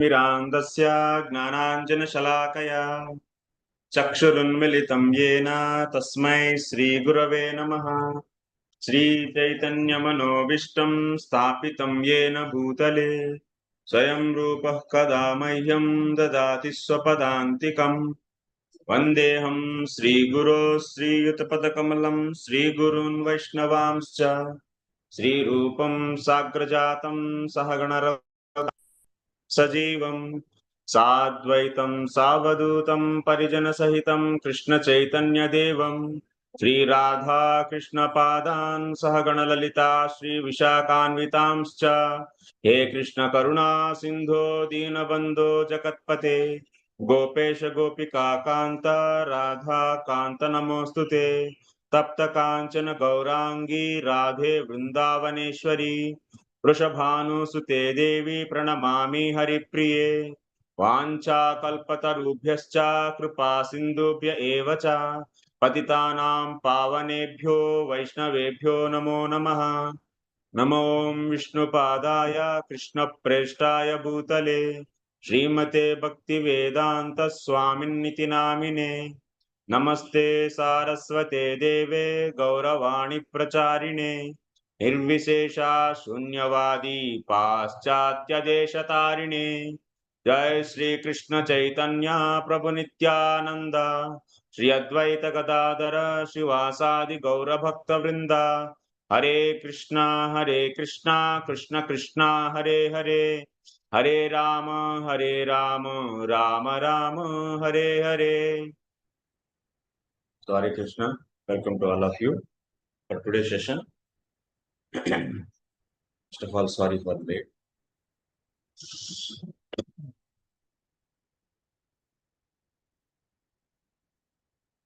विरान्दस्य ज्ञानाञ्जनशलाकया चक्षुरुन्मिलितं येन तस्मै श्रीगुरवे नमः। श्रीचैतन्यमनोभीष्टं स्थापितं येन भूतले स्वयं रूपः कदा मह्यं ददाति स्वपदान्तिकम्। वन्देऽहं श्रीगुरो श्रीयुतपदकमलं श्रीगुरून् वैष्णवांश्च श्रीरूपं साग्रजातं सहगणरघुनाथान्वितं सजीवं साद्वैतं सावधूतं परिजनसहितं कृष्णचैतन्यदेवं श्रीराधा कृष्णपादान् सहगणललिता श्रीविशाखान्वितांश्च। हे कृष्ण करुणा सिन्धो दीनबन्धो जगत्पते गोपेश गोपिका कान्त राधा कान्त नमोऽस्तुते। तप्त कांचन गौरांगी राधे वृंदावनेश्वरी वृषभानुसुते देवी प्रणमामि हरिप्रिये। वाञ्छाकल्पतरुभ्यश्च कृपा सिन्धुभ्य एव च पतितानां पावनेभ्यो वैष्णवेभ्यो नमो नमः। नमो विष्णुपादाय कृष्णप्रेष्ठाय भूतले श्रीमते भक्तिवेदान्त स्वामिन्निति नामिने। नमस्ते सारस्वते देवे गौरवाणी प्रचारिणे निर्विशेषा शून्यवादी पाश्चात्य देशतारिणे। जय श्री कृष्ण चैतन्य प्रभु नित्यानंद श्री अद्वैत गदाधर शिवासादि गौर भक्त वृंदा। हरे Krishna Krishna Krishna Hare Hare Hare Ram Ram Ram Hare Hare. So Hare Krishna, welcome to all of you for today's session. First of all, sorry for late.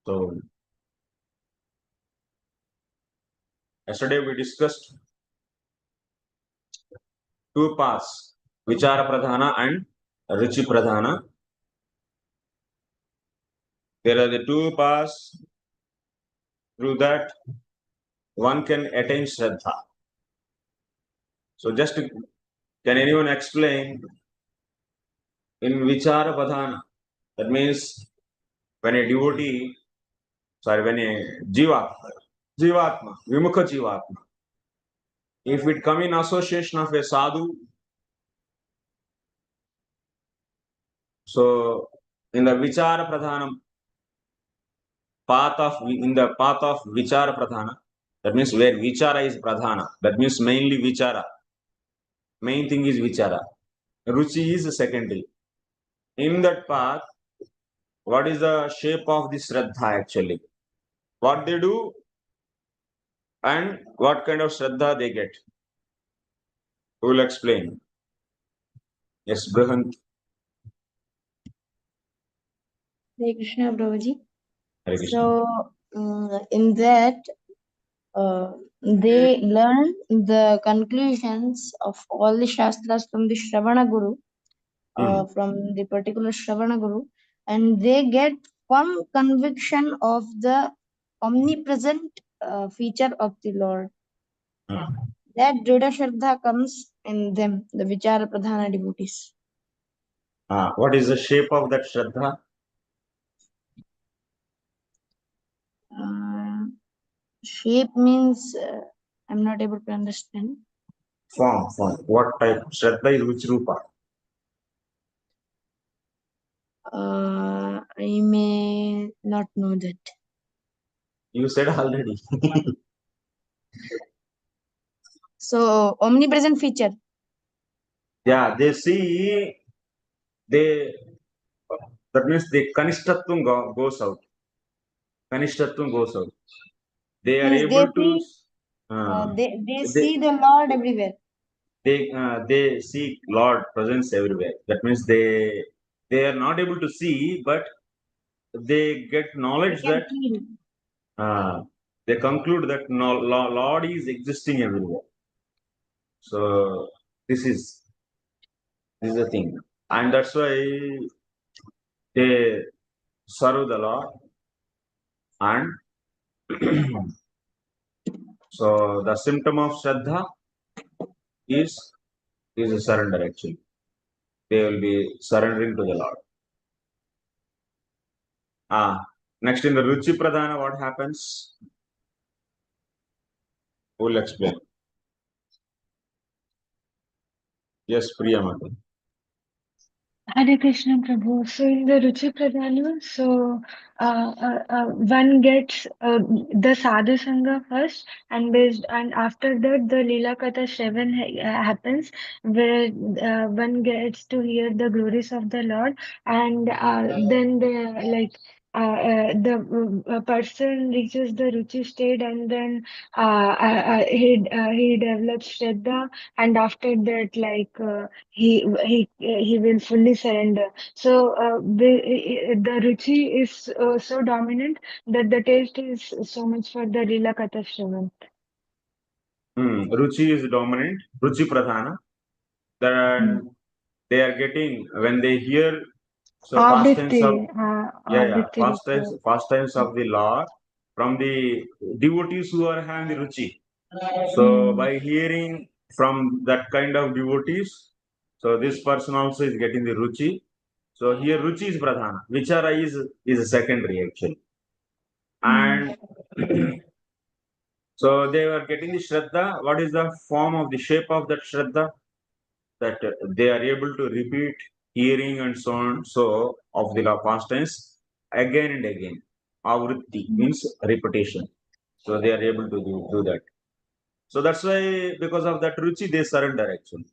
So yesterday we discussed two paths, Vicara Pradhana and Ruci Pradhana. There are the two paths through that one can attain sraddha. So just can anyone explain in Vicara Pradhana? That means when a devotee, when a jivatma, vimukha jivatma, if it come in association of a sadhu, so in the vichara pradhanam path of vichara pradhana, that means where vichara is pradhana, that means mainly vichara, main thing is vichara, ruchi is secondary. In that path, what is the shape of the sraddha actually? What they do and what kind of sraddha they get? Who will explain? Yes, Brahant. Hare Krishna, Prabhuji. Hare Krishna. So, in that, they learn the conclusions of all the shastras from the Shravana Guru, from the particular Shravana Guru, and they get firm conviction of the omnipresent feature of the Lord. That Drida Shraddha comes in them, the Vichara Pradhana devotees. What is the shape of that Shraddha? Shape means I'm not able to understand. Form. What type? Shraddha is which rupa? I may not know that. You said already. So, omnipresent feature. Yeah, they see, that means the kanishtatvam goes out. Kanishtatvam goes out. They are able to. They see the Lord everywhere. They see Lord presence everywhere. That means they are not able to see, but they get knowledge that they conclude that Lord is existing everywhere. So this is the thing, and that's why they serve the Lord, and so the symptom of Shraddha is a surrender actually. they will be surrendering to the Lord. Next in the Ruci Pradhana, what happens? Who will explain? Yes, Priyamati. Hare Krishna Prabhu. So in the Ruci Pradhana, one gets the sadhu sangha first, and after that the lila katha shravan happens, where one gets to hear the glories of the Lord, and then the person reaches the Ruci state, and then he develops Shraddha, and after that he will fully surrender. So the ruchi is so dominant that the taste is so much for the lila katha shravan. Ruchi is dominant, Ruci Pradhana. Then they are getting, when they hear, so pastimes of, pastimes of the Lord from the devotees who are having the Ruchi. So by hearing from that kind of devotees, so this person also is getting the Ruchi. So here Ruchi is Pradhana, vicara is secondary actually. And so they were getting the Shraddha. What is the form of the shape of that Shraddha? That they are able to repeat hearing and so on, so of the past tense again and again. Avritti means repetition. So they are able to do that. So that's why, because of that Ruchi, they surrender actually.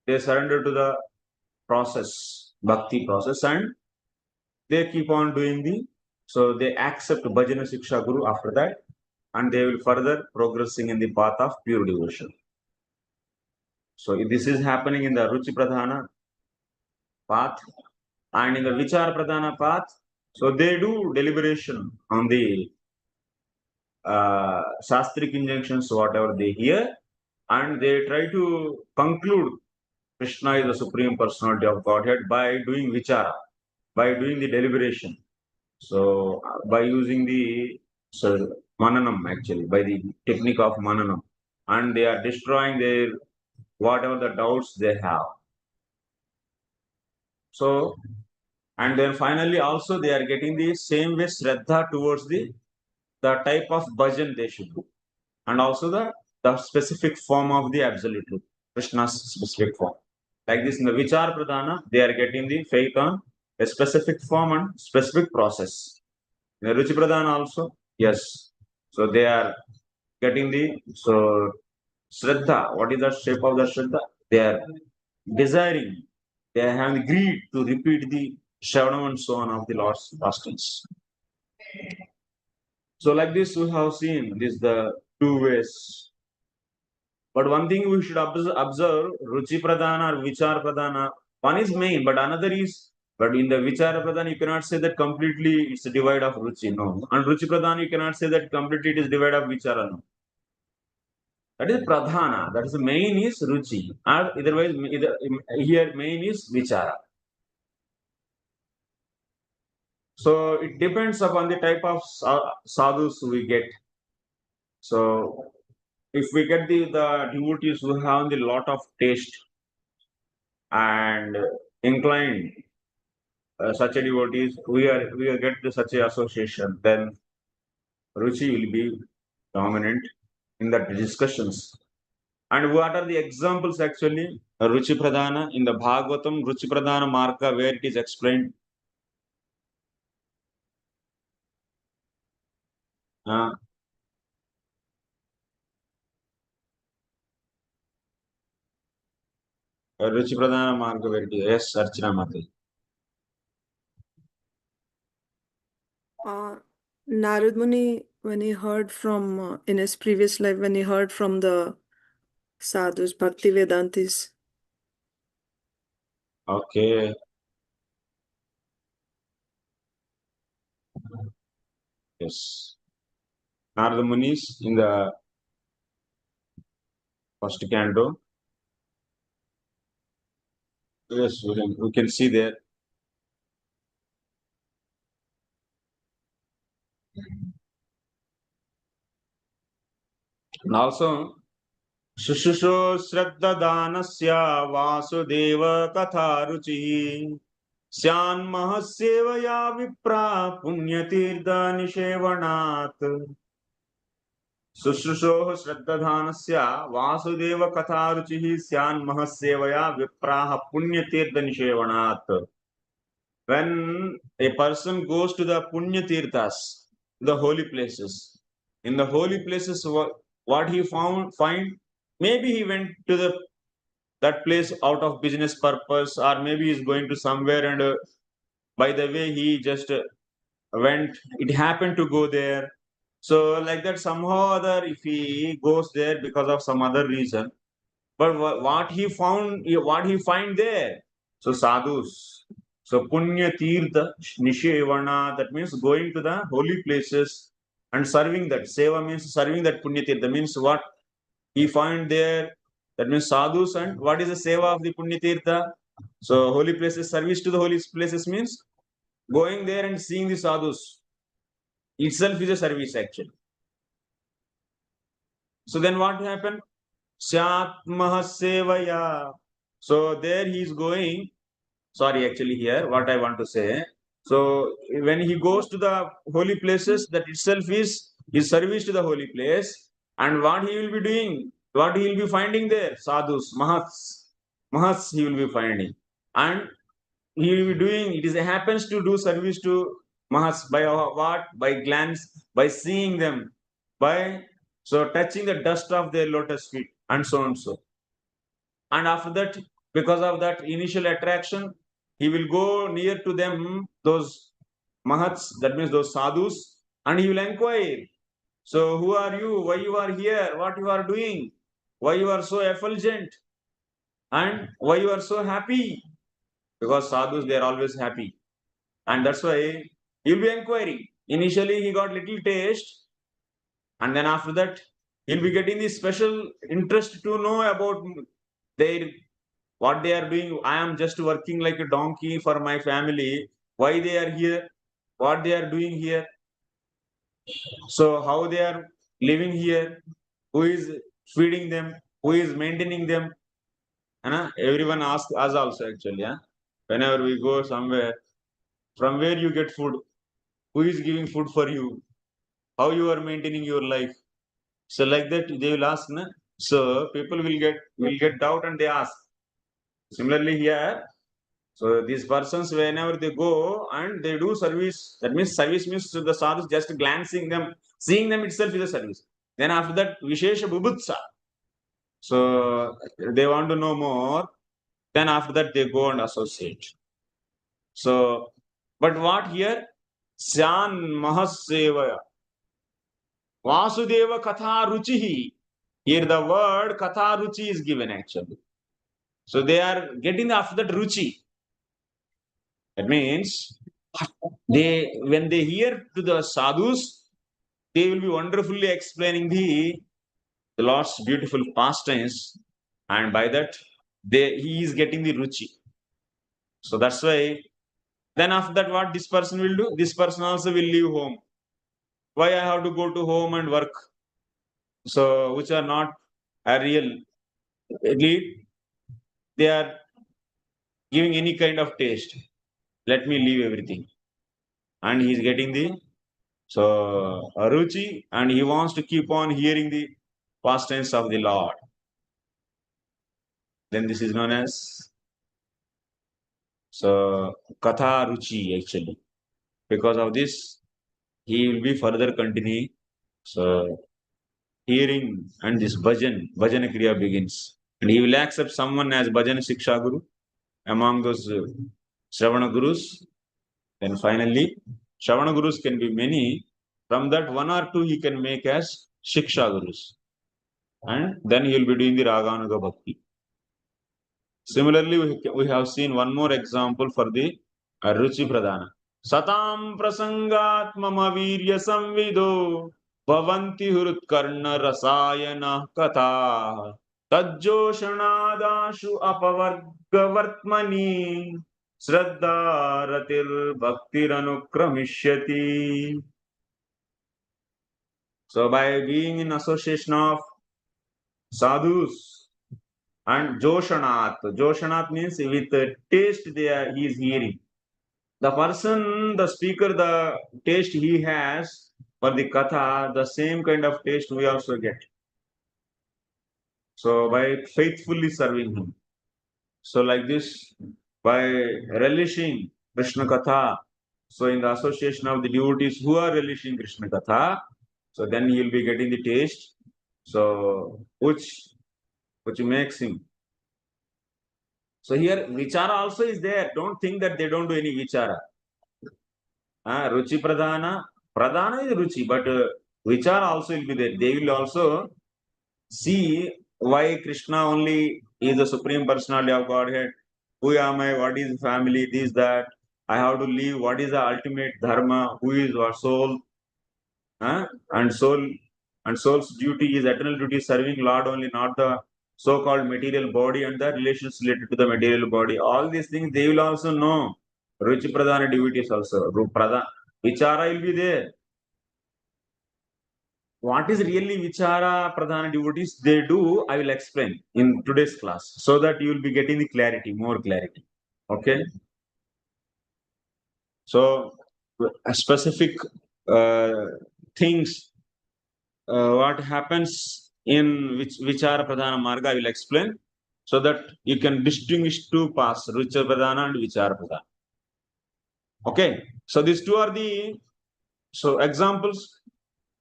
They surrender to the process, bhakti process, and they keep on doing so they accept Bhajana Siksha Guru after that, and they will further progressing in the path of pure devotion. So this is happening in the Ruci Pradhana path, and in the Vichara Pradhana path, so they do deliberation on the shastric injunctions, whatever they hear, and they try to conclude Krishna is the Supreme Personality of Godhead by doing vichara, by doing the deliberation. So by using the mananam actually, by the technique of mananam, and they are destroying their whatever the doubts they have. So, and then finally also they are getting the same way sraddha towards the type of bhajan they should do, and also the specific form of the absolute truth, Krishna's specific form. Like this in the Vichar Pradhana, they are getting the faith on a specific form and specific process. In the Ruci Pradhana also, yes. So they are getting the Shraddha. What is the shape of the Shraddha? They are desiring, they are having greed to repeat the Shravanam and so on of the Lord's pastimes. So like this we have seen this the two ways. But one thing we should observe, Ruci Pradhana or Vichar Pradhana, one is main, but another is, but in the Vichara Pradhana, you cannot say that completely it's a divide of Ruchi, no. And Ruci Pradhana, you cannot say that completely it is divide of Vichara, no. That is Pradhana, that is the main is Ruchi. And otherwise, here main is Vichara. So it depends upon the type of sadhus we get. So if we get the devotees who have a lot of taste and inclined, such a devotees, we are get to such a association, then Ruchi will be dominant in that discussions. And what are the examples actually? Ruchi Pradhana in the Bhagavatam, Ruchi Pradhana marga, where it is explained. Ruchi Pradhana marga, where it is. Yes, Archana Mati. Narad Muni, when he heard from, in his previous life, when he heard from the sadhus, Bhakti Vedantis. Okay. Yes. Narada Munis in the first canto. Yes, we can see there. And also, Shushusho sraddha danasya vasudeva katha ruci Syan mahasyevaya vipra punyatirtha nishevanat. Sushusho Shraddhadhanasya Vasudeva Katharuchihi Syan Mahasyevaya Vipraha Punyatirtha Nishevanat. When a person goes to the Punyatirthas, the holy places, in the holy places, what he find, maybe he went to that place out of business purpose, or maybe he's going to somewhere and by the way he just went, it happened to go there. So like that, somehow or other, if he goes there because of some other reason, but what he found, what he find there, so sadhus, so punya tirtha nishevana, that means going to the holy places and serving that. Seva means serving that punya tirtha, means what he find there, that means sadhus. And what is the seva of the punya tirtha? So holy places, service to the holy places means going there and seeing the sadhus itself is a service actually. So then what happened? Syat mahasevaya. So there he is going. Sorry, actually here what I want to say. So when he goes to the holy places, that itself is his service to the holy place. And what he will be doing, what he will be finding there? Sadhus, mahats. Mahats he will be finding. And he will be doing, it is happens to do service to mahats by what? By glance, by seeing them, by so touching the dust of their lotus feet, and so and so. And after that, because of that initial attraction, he will go near to them, those mahats, that means those sadhus, and he will inquire. So who are you? Why you are here? What you are doing? Why you are so effulgent? And why you are so happy? Because sadhus, they are always happy. And that's why he'll be inquiring. Initially, he got little taste, and then after that, he'll be getting this special interest to know about their what they are doing. I am just working like a donkey for my family. Why they are here? What they are doing here? So how they are living here? Who is feeding them? Who is maintaining them? And everyone asks us also actually. Yeah? Whenever we go somewhere, from where you get food? Who is giving food for you? How you are maintaining your life? So like that they will ask. Na? So people will get doubt and they ask. Similarly here, so these persons, whenever they go and they do service, that means service means to the sadhus, just glancing them, seeing them itself is a service. Then after that, vishesha bubutsa. So they want to know more. Then after that, they go and associate. So, but what here? Syan mahasevaya. Vasudeva katha ruchihi. Here the word katha ruchi is given actually. So they are getting after that ruchi. That means when they hear to the sadhus, they will be wonderfully explaining the Lord's beautiful pastimes, and by that he is getting the ruchi. So that's why. Then after that, what this person will do? This person also will leave home. Why I have to go to home and work? So which are not a real lead. They are giving any kind of taste. Let me leave everything. And he is getting the ruchi, and he wants to keep on hearing the pastimes of the Lord. Then this is known as katha ruchi actually. Because of this, he will be further continuing. So hearing and this bhajan kriya begins. And he will accept someone as bhajan shiksha guru among those Shravana gurus. Then finally, Shravana gurus can be many. From that, one or two he can make as shiksha gurus. And then he will be doing the raganuga bhakti. Similarly, we have seen one more example for the Ruci Pradhana. Satam prasangat mama virya samvido bhavanti hurutkarna rasayana katha tajjoshanadashu apavargavartmani sraddha ratir bhaktiranukramishati. So by being in association of sadhus, and joshanat. Joshanat means with taste he is hearing. The person, the speaker, the taste he has for the katha, the same kind of taste we also get. So by faithfully serving him. So like this, by relishing Krishna Katha, so in the association of the devotees who are relishing Krishna Katha, so then he will be getting the taste. So which makes him. So here vichara also is there. Don't think that they don't do any vichara. Ruci Pradhana. Pradhana is Ruci, but vichara also will be there. They will also see why Krishna only is the Supreme Personality of Godhead. Who am I? What is family? This, that. I have to live. What is the ultimate dharma? Who is our soul? And soul's duty is eternal duty, serving Lord only, not the so-called material body and the relations related to the material body. All these things they will also know. Ruci Pradhana devotees also. Vichara will be there. What is really Vichara Pradhana devotees they do, I will explain in today's class so that you will be getting the clarity, more clarity. Okay. So, specific things, what happens in which Vichara Pradhana Marga, I will explain so that you can distinguish two paths, Ruci Pradhana and Vichara Pradhana. Okay. So, these two are the examples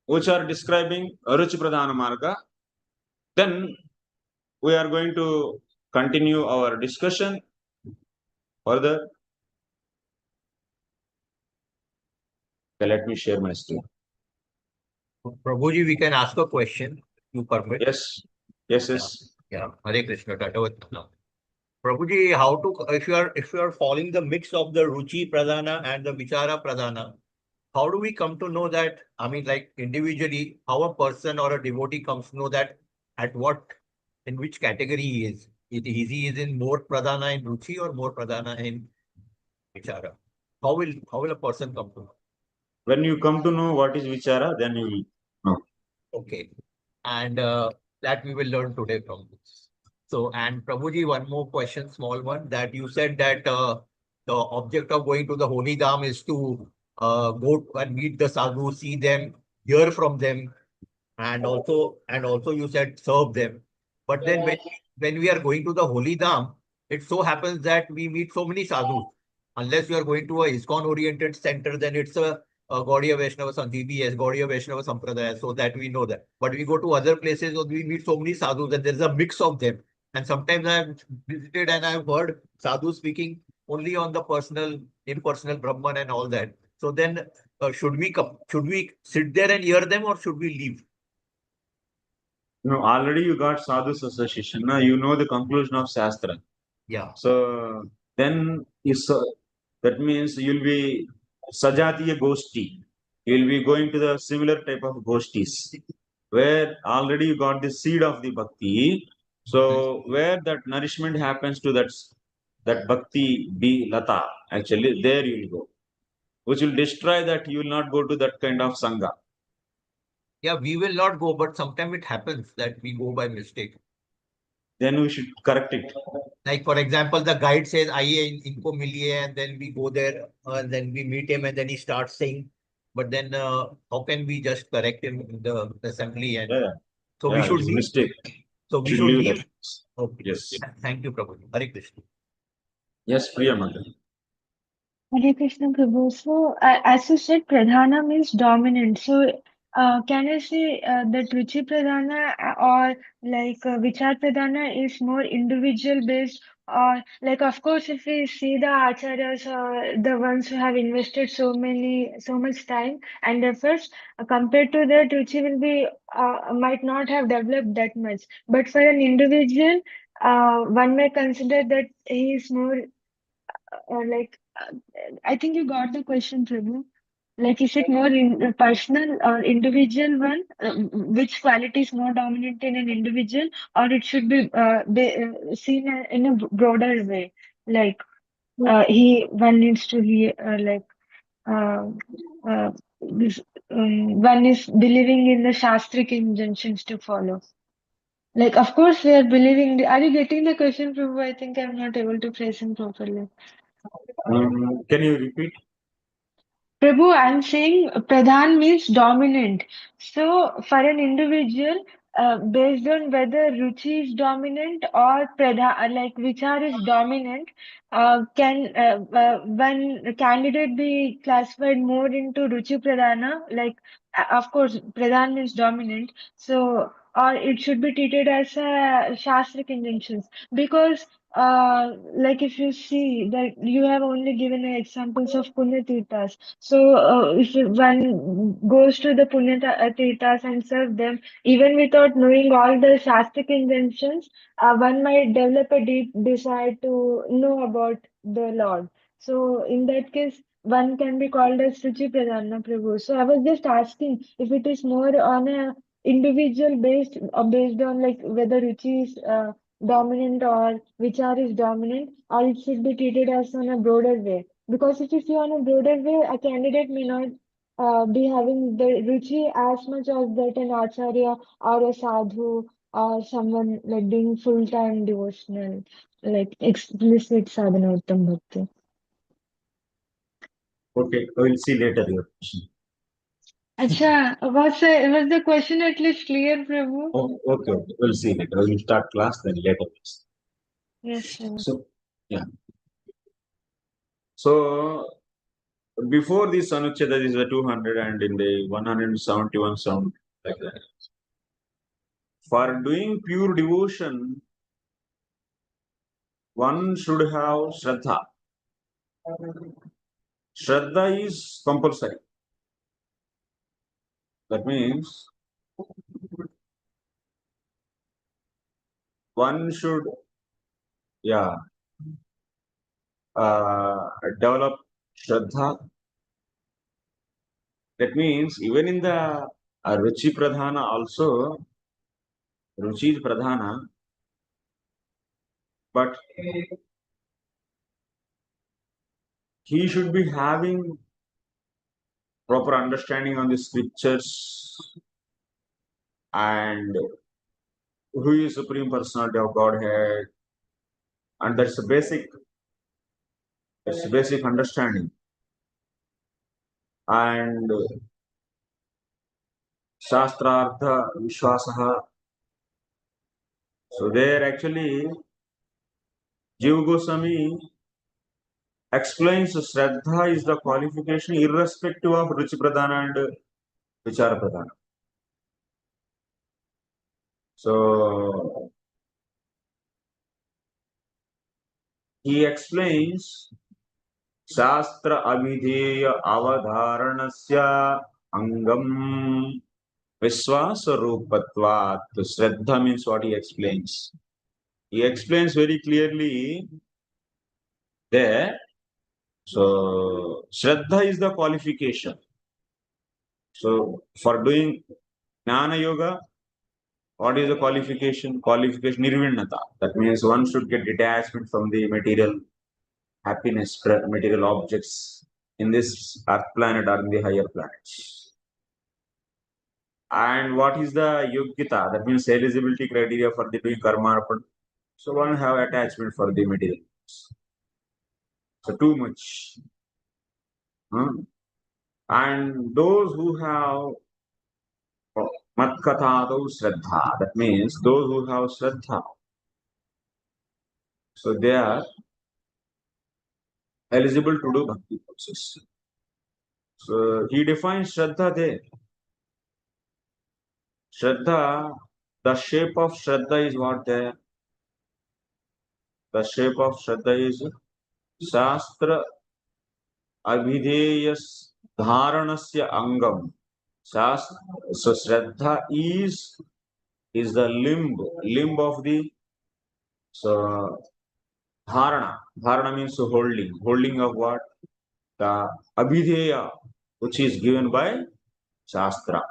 which are describing Ruci Pradhana Marga. Then we are going to continue our discussion further. Okay, let me share my screen. Prabhuji, we can ask a question. You permit? Yes. Yes. Yeah. Hare Krishna. Prabhuji, how to if you are following the mix of the Ruci Pradhana and the Vichara Pradhana, how do we come to know that? I mean, like individually, how a person or a devotee comes to know that in which category he is? He is in more Pradhana in Ruci or more Pradhana in Vichara? How will a person come to know? When you come to know what is Vichara, then you will know. Okay. And that we will learn today from this. So, and Prabhuji, one more question, small one, that you said that the object of going to the Holy Dham is to go and meet the sadhu, see them, hear from them, and also you said serve them. But then when we are going to the Holy Dham, it so happens that we meet so many sadhus. Unless you are going to a ISKCON-oriented center, then it's a Gaudiya Vaishnava DBS, Gaudiya Vaishnava Sampradaya, so that we know that. But we go to other places, we meet so many sadhus, and there's a mix of them. And sometimes I have visited and I've heard sadhus speaking only on the impersonal Brahman and all that. So then, should we sit there and hear them, or should we leave? No, already you got sadhus association. Now you know the conclusion of sastra. Yeah. So then that means you'll be sajatiya goshti. You'll be going to the similar type of goshtis where already you got the seed of the bhakti. So where that nourishment happens to that bhakti be lata, actually there you will go, which will destroy that. You will not go to that kind of sangha. Yeah, we will not go, but sometimes it happens that we go by mistake. Then we should correct it. Like, for example, the guide says, "Aiye, inko miliye," and then we go there, and then we meet him, and then he starts saying, but then how can we just correct him in the assembly? And so we should leave. Mistake. So we should leave. That. Okay. Yes. Thank you, Prabhu. Hare Krishna. Yes, Priya Mother. Hare Krishna Prabhu. So, as you said, Pradhana means dominant. So, can I say that Ruci Pradhana or like Vichar Pradhana is more individual based? Or like, of course, if we see the acharyas or the ones who have invested so much time and efforts, compared to that, Ruci will be might not have developed that much. But for an individual, one may consider that he is more like I think you got the question, Prabhu. Like, is it more personal or individual one? Which quality is more dominant in an individual, or it should be seen in a broader way? Like, one needs to hear, uh, this, one is believing in the shastric injunctions to follow. Like, of course, we are believing. Are you getting the question, Prabhu? I think I'm not able to phrase him properly. Can you repeat? Prabhu, I'm saying Pradhan means dominant. So, for an individual, based on whether Ruchi is dominant or like Vichar is dominant, can one candidate be classified more into Ruci Pradhana? Like, of course, Pradhan means dominant. So, or it should be treated as a Shastric injunctions because like if you see that you have only given examples of Punya Tirthas. So if one goes to the Punya Tirthas and serve them, even without knowing all the Shastric injunctions, one might develop a deep desire to know about the Lord. So in that case, one can be called as Ruchi Pradhana Prabhu. So I was just asking if it is more on a individual based or based on like whether Ruchi is dominant or vichar is dominant, or it should be treated as on a broader way. Because if you see on a broader way, a candidate may not be having the ruchi as much as that an acharya or a sadhu or someone like doing full-time devotional, like explicit sadhana uttam bhakti. Okay, we'll see later your question. Acha, was the question at least clear, Prabhu? Oh, okay, we'll see later. We'll start class, then later. Yes, sir. So, yeah. So, before this Anucheda, this is the 200 and in the 171 sound like that. For doing pure devotion, one should have sraddha. Sraddha is compulsory. That means one should, yeah, develop sraddha. That means even in the Ruci Pradhana also, Ruci is Pradhana, but he should be having proper understanding on the scriptures and who is Supreme Personality of Godhead, and that's a basic understanding. And sastrartha, visvasha. So there actually Jiva Goswami explains Shraddha is the qualification irrespective of Ruci Pradhana and Vichara Pradhana. So he explains Shastra Abhideya Avadharanasya Angam Visvasa Rupatvat. Shraddha means what he explains. He explains very clearly there. So Shraddha is the qualification. So for doing Jnana Yoga, what is the qualification? Qualification Nirvinnata. That means one should get detachment from the material happiness, material objects in this earth planet or in the higher planets. And what is the Yogyata? That means eligibility criteria for the doing karma. So one have attachment for the material. So too much. And those who have Matkatado Sraddha, that means those who have Sraddha, so they are eligible to do bhakti process. So he defines Shraddha there. Shraddha, the shape of Shraddha is what there? The shape of Shraddha is Sastra Abhideyas Dharanasya Angam. So Shraddha is the limb of the so dharana. Dharana means holding of what? The abhideya, which is given by Shastra.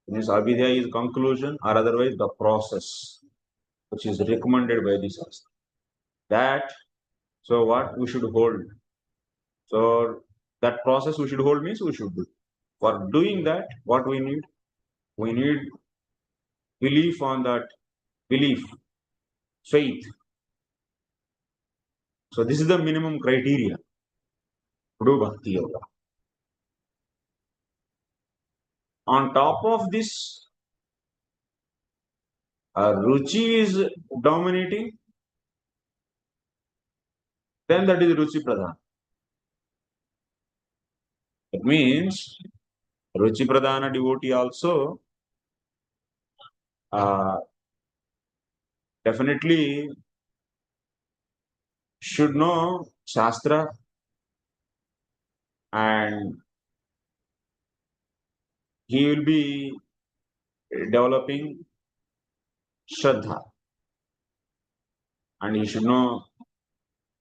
It means abhideya is conclusion or otherwise the process which is recommended by the Shastra. That, so what we should hold. So that process we should hold means we should do. For doing that, what we need? We need belief on that belief, faith. So this is the minimum criteria to do bhakti yoga. On top of this, Ruci is dominating, then that is Ruci Pradhana. It means Ruci Pradhana devotee also definitely should know sastra and he will be developing sraddha and he should know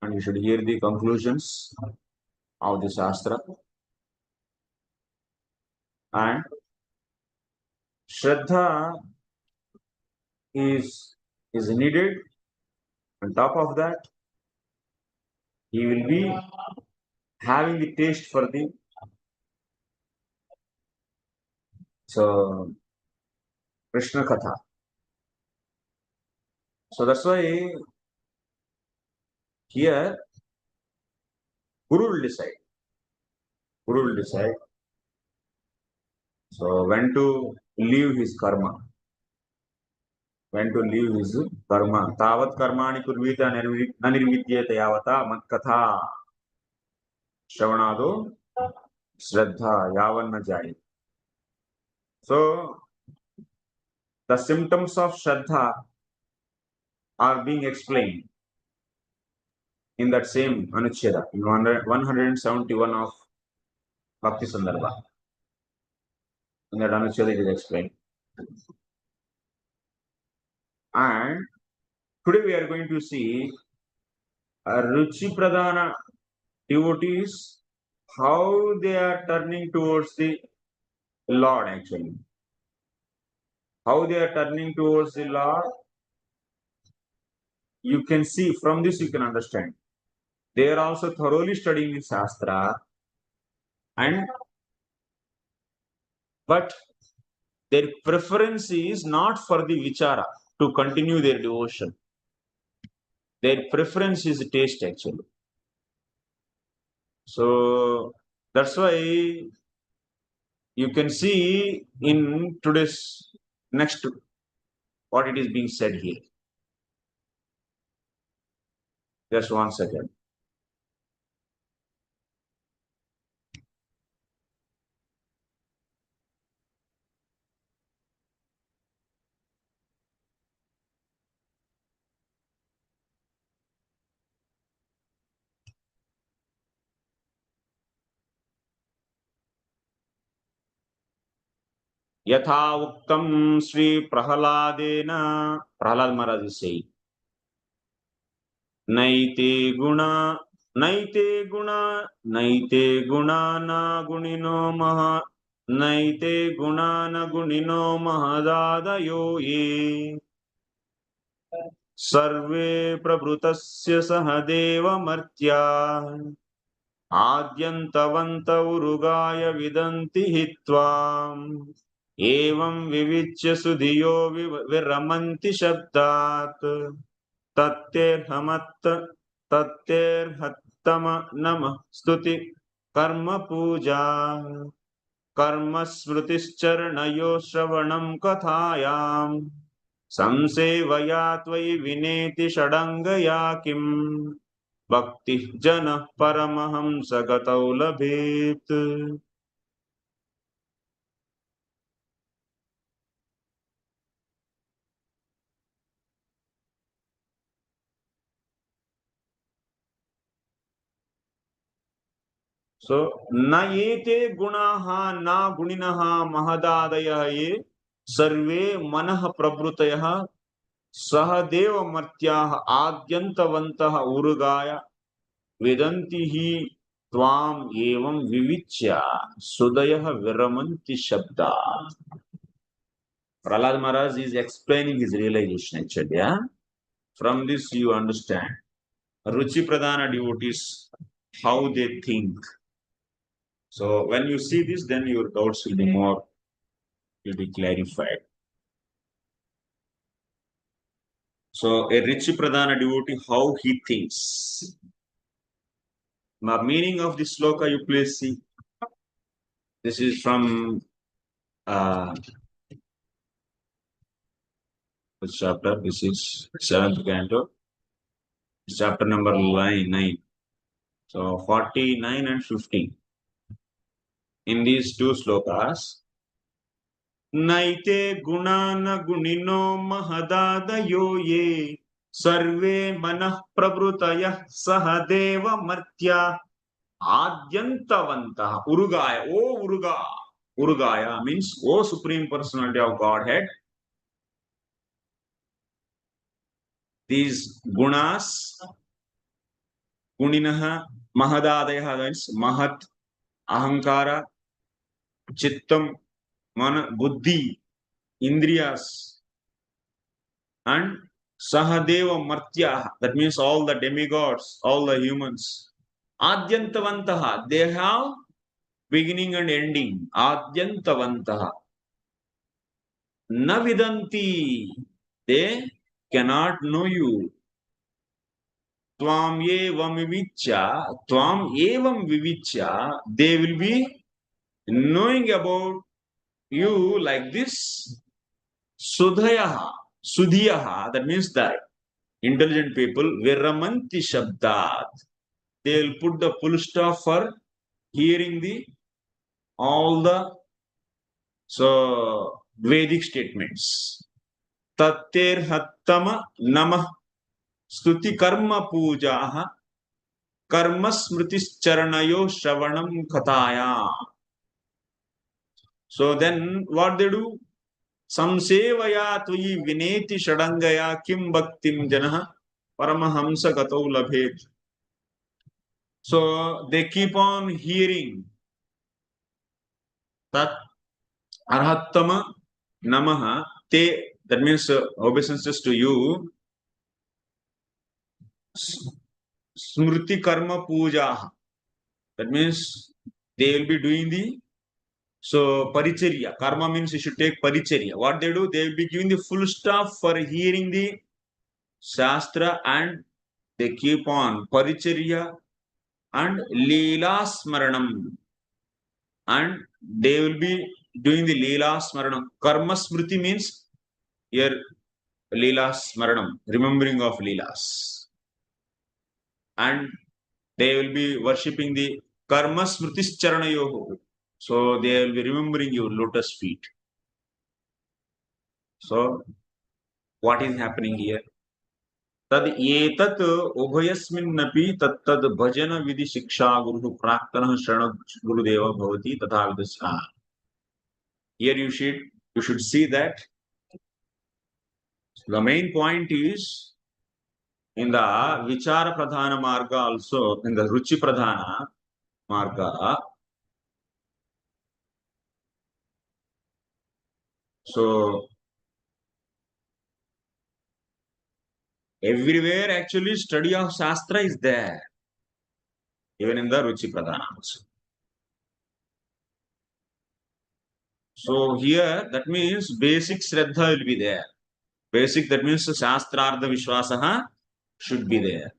and he should hear the conclusions of the sastra and sraddha is needed. On top of that, he will be having the taste for the Krishna Katha. So that's why here Guru will decide. Guru will decide. So when to leave his karma. When to leave his karma. Tavat karmani kurvita nanirvidyate yavata matkatha shravanado sraddha yavanna jai. So the symptoms of sraddha are being explained in that same anucheda, in 171 of Bhakti Sandarbha. In that anucheda it is explained. And today we are going to see Ruci Pradhana devotees, how they are turning towards the Lord actually. How they are turning towards the Lord, you can see from this, you can understand. They are also thoroughly studying the sastra, but their preference is not for the vicara to continue their devotion. Their preference is taste actually. So that's why you can see in today's next what it is being said here. Just 1 second. यथा उक्तम Shri प्रहलादेन, Prahlad Maharaj is saying, नैते गुणा न गुणिनो महा, नैते गुणा न गुणिनो महदादयो ये सर्वे प्रभृतस्य सह देवमर्त्या आद्यन्तवन्त उरुगाय विदन्ति हि त्वाम् एवं विविच्य सुधियो विरमन्ति शब्दात् तत्तेर्हत्तम नमः स्तुति कर्म पूजा कर्म स्मृतिश्चरणयो श्रवणं कथायाम् संसेवया त्वयि विनेति षडङ्गया किम् भक्ति जनः परमहंस गतौ लभेत्. So, na yete gunaha na guninaha mahadadayah ye sarve manah prabhrutayah sahadev martyah adyantavantah urugaya vedanti hi tvam evam vivichya sudhiyah viramanti shabda. Prahlad Maharaj is explaining his realization actually. Yeah? From this you understand Ruci Pradhana devotees, how they think. So when you see this, then your doubts will be clarified. So a Ruci Pradhana devotee, how he thinks. The meaning of this sloka you please see. This is from which chapter? This is 7th canto. Chapter number 9. So 49 and 50. In these two slokas, Naite gunana gunino mahadadayo ye sarve manah pravrutayah sahadeva martya adyantavantaha urugaya. Oh Uruga. Urugaya means, O Supreme Personality of Godhead. These gunas, guninaha, mahadadayah means mahat, ahankara, chittam, mana, buddhi, indriyas, and sahadeva martya. That means all the demigods, all the humans. Adyantavantaha, they have beginning and ending. Adyantavantaha. Navidanti, they cannot know you. Tvam evam vivichya, they will be knowing about you like this. Sudhiyah, that means that intelligent people, viramanti shabdat, they will put the full stop for hearing all the Vedic statements. Tattir hattama namah stuti karma pujaha karma smritis charanayo shravanam kataya. So then what they do? Samsevaya tvayi vineti shadangaya kim bhaktim janah paramahamsa gato labhet. So they keep on hearing that arhattama namaha te, that means obeisances to you, smriti karma puja, that means they will be doing paricarya. Karma means you should take paricarya. What they do, they will be giving the full stop for hearing the sastra, and they keep on paricarya and lila smaranam, and they will be doing the lila smaranam. Karma smriti means here lila smaranam, remembering of lilas, and they will be worshipping the karma smritis charanayoho. So they will be remembering your lotus feet. So what is happening here? Tad etat ubhayasminnapi tattad bhajana vidhi shiksha guru praktanah sharana gurudeva bhavati tatha vidasya. Here you should see that the main point is in the vicara pradhana marga, also in the Ruci Pradhana marga. So everywhere actually study of sastra is there, even in the Ruci Pradhana also. So here that means basic sraddha will be there. Basic, that means sastrartha visvasha should be there.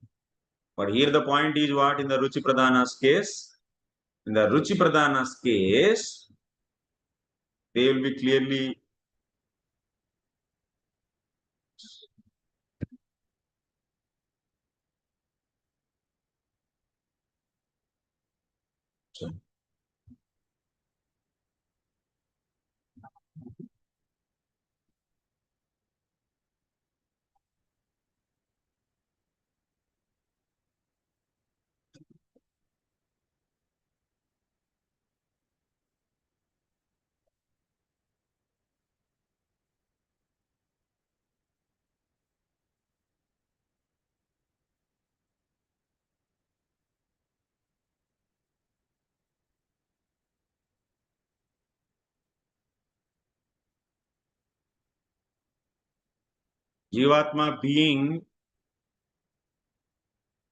But here the point is what in the Ruci Pradhana's case? In the Ruci Pradhana's case, they will be clearly jivatma being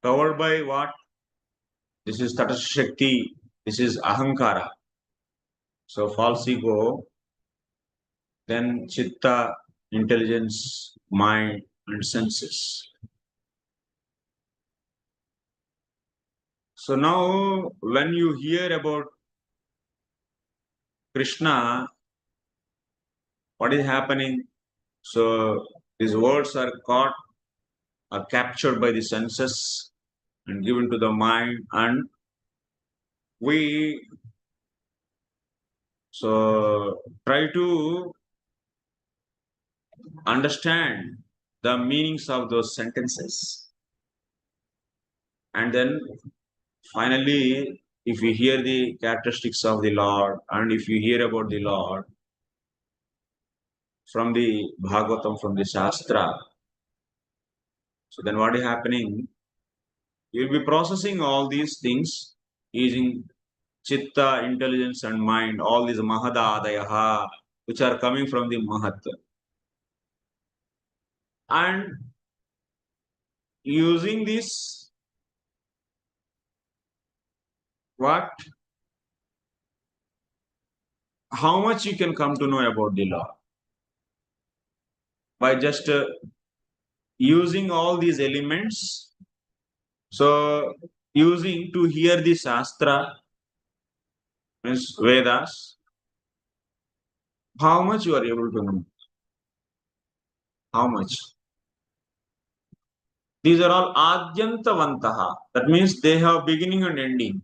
covered by what? This is Tata Shakti, this is Ahankara. So false ego, then chitta, intelligence, mind, and senses. So now when you hear about Krishna, what is happening? So these words are caught, are captured by the senses and given to the mind, and we try to understand the meanings of those sentences. And then finally, if we hear the characteristics of the Lord and if you hear about the Lord from the Bhagavatam, from the Sastra, so then what is happening? You will be processing all these things using chitta, intelligence, and mind, all these mahadadayah, which are coming from the mahat. And using this, what? How much you can come to know about the Lord? By just using all these elements. So, using to hear the sastra, means Vedas, how much you are able to know? How much? These are all adyantavantaha. That means they have beginning and ending.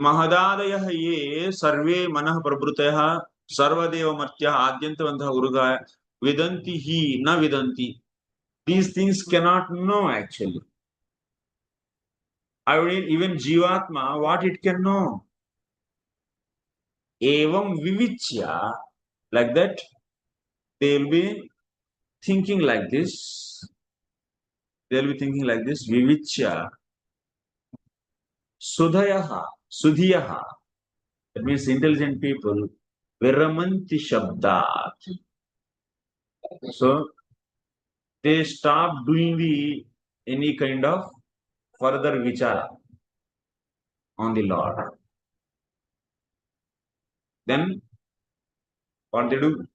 Mahadadayah ye sarve manah prabhrutayah sarvadeva martyah adyantavantaha urugaya vidanti hi na vidanti. These things cannot know actually. I mean, even jivatma, what it can know? Evam vivichya, like that, they will be thinking like this. They will be thinking like this. Vivichya, sudhiyah. That means intelligent people. Viramanti shabdat. So they stop doing any kind of further vicara on the Lord. Then what they do?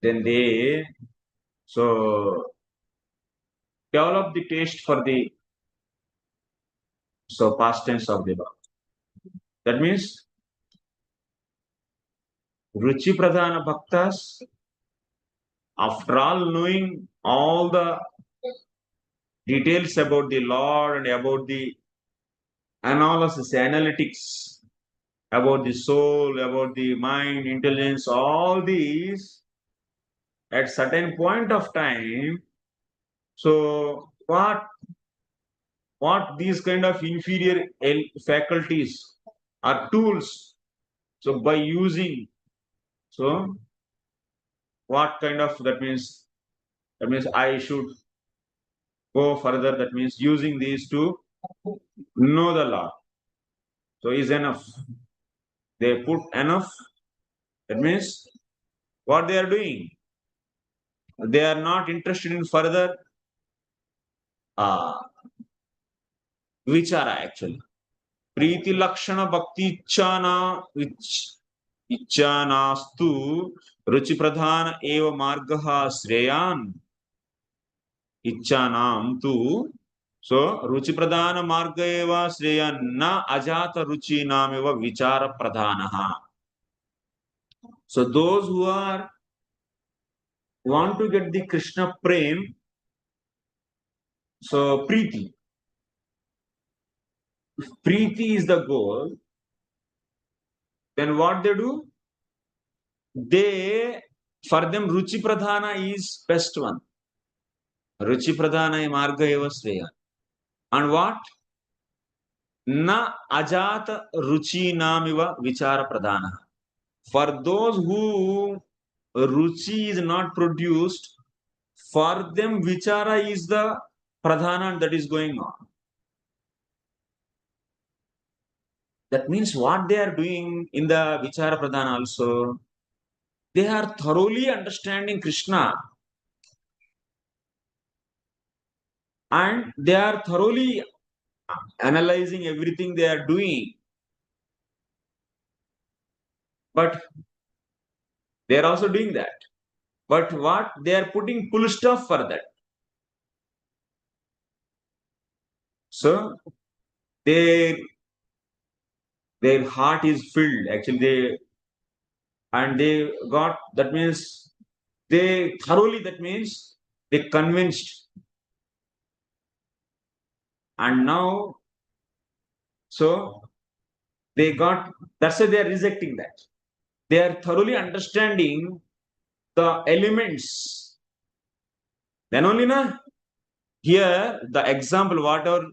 Then they develop the taste for the pastimes of the Lord. That means Ruci Pradhana bhaktas, after all knowing all the details about the Lord and about the analysis, analytics, about the soul, about the mind, intelligence, all these, at certain point of time, so what these kind of inferior faculties are tools. So by using, so what kind of, that means I should go further, that means using these to know the Lord. So is enough. They put enough. That means what they are doing. They are not interested in further vicara actually. Priti lakshana bhakti ichanastu ruci pradhana eva marga sreyan ichanam tu. So ruci pradhana marga eva sreyan na ajata ruci nam eva vicara pradhanaha. So those who want to get the Krishna prem, so Preeti is the goal. Then what they do? For them, Ruci Pradhana is best one. Ruci Pradhana marga eva sreya. And what? Na ajata ruci namiva vicara pradhana. For those who ruci is not produced, for them vichara is the pradhana that is going on. That means what they are doing in the vichara pradhana also, they are thoroughly understanding Krishna and they are thoroughly analyzing everything they are doing. But they are also doing that. But what? They are putting full stop for that. So their heart is filled. Actually, they got, that means they thoroughly, that means they convinced. And now, so they got, that's why they are rejecting that. They are thoroughly understanding the elements. Then only na, here the example whatever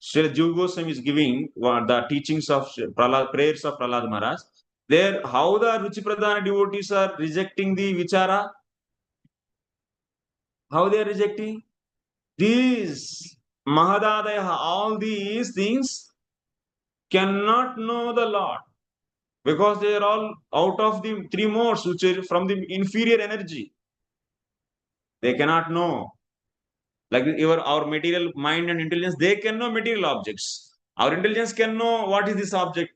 Sri Jiva Goswami is giving, the teachings of Prahlad, prayers of Prahlad Maharaj, there how the Ruci Pradhana devotees are rejecting the vicara, how they are rejecting these mahadadayah, all these things cannot know the Lord, because they are all out of the three modes, which are from the inferior energy. They cannot know. Like our material mind and intelligence, they can know material objects. Our intelligence can know what is this object.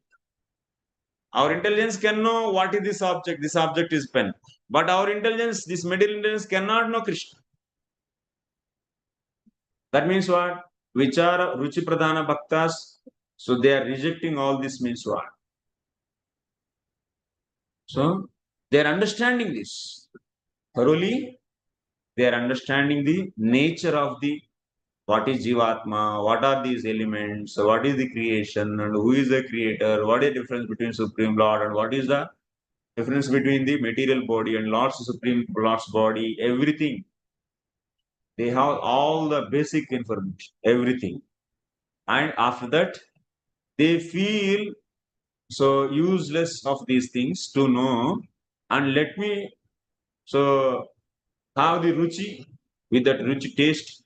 Our intelligence can know what is this object. This object is pen. But our intelligence, this material intelligence, cannot know Krishna. That means what? Vicara, Ruci Pradhana bhaktas. So they are rejecting all this, means what? So they are understanding this thoroughly. They are understanding the nature of the what is jivatma, what are these elements, what is the creation, and who is the creator, what is the difference between Supreme Lord, and what is the difference between the material body and Lord's Supreme Lord's body, everything. They have all the basic information, everything. And after that, they feel so useless of these things to know. And let me so have the ruchi, with that ruchi taste,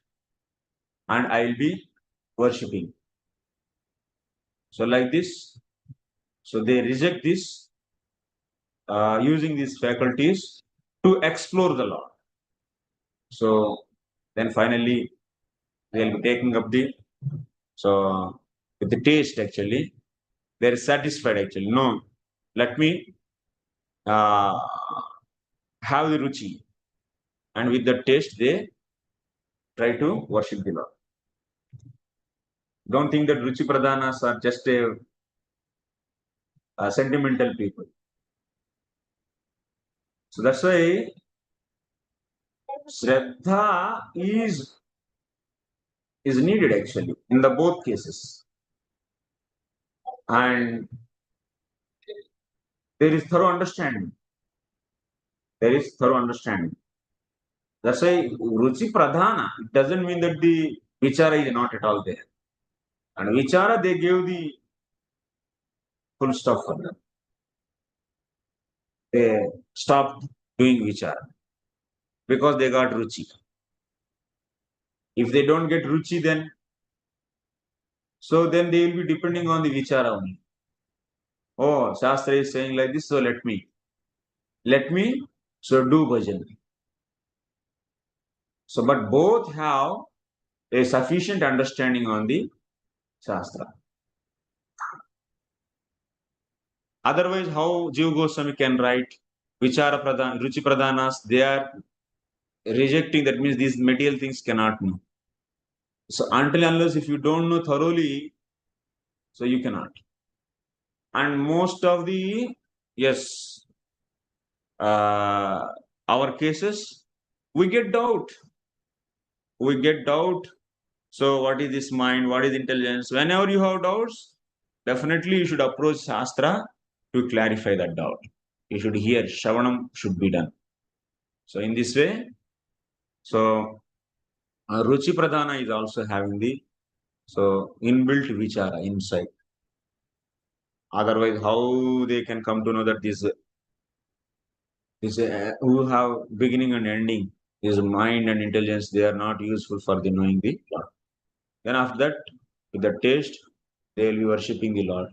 and I will be worshipping. So like this, so they reject this, using these faculties to explore the Lord. So then finally they'll be taking up the, so with the taste, actually they're satisfied. Actually, no, let me have the ruchi, and with the taste they try to worship the Lord. Don't think that Ruci Pradhanas are just a sentimental people. So that's why sraddha is needed, actually, in the both cases. And there is thorough understanding. There is thorough understanding. That's why Ruci Pradhana, it doesn't mean that the vicara is not at all there. And vicara, they gave the full stop for them. They stopped doing vicara because they got ruchi. If they don't get ruchi, then they will be depending on the vichara only. Oh, Shastra is saying like this, so let me so do bhajan. So, but both have a sufficient understanding on the Shastra. Otherwise, how Jiva Goswami can write vichara pradhan, ruchi pradhanas? They are rejecting. That means these material things cannot know. So until unless if you don't know thoroughly, so you cannot. And most of the, yes, our cases, we get doubt. So what is this mind? What is intelligence? Whenever you have doubts, definitely you should approach Shastra to clarify that doubt. You should hear, Shravanam should be done. So in this way, so Ruci Pradhana is also having the inbuilt vichara inside. Otherwise, how they can come to know that this who have beginning and ending, is mind and intelligence, they are not useful for the knowing the Lord. Then after that, with the taste, they will be worshipping the Lord.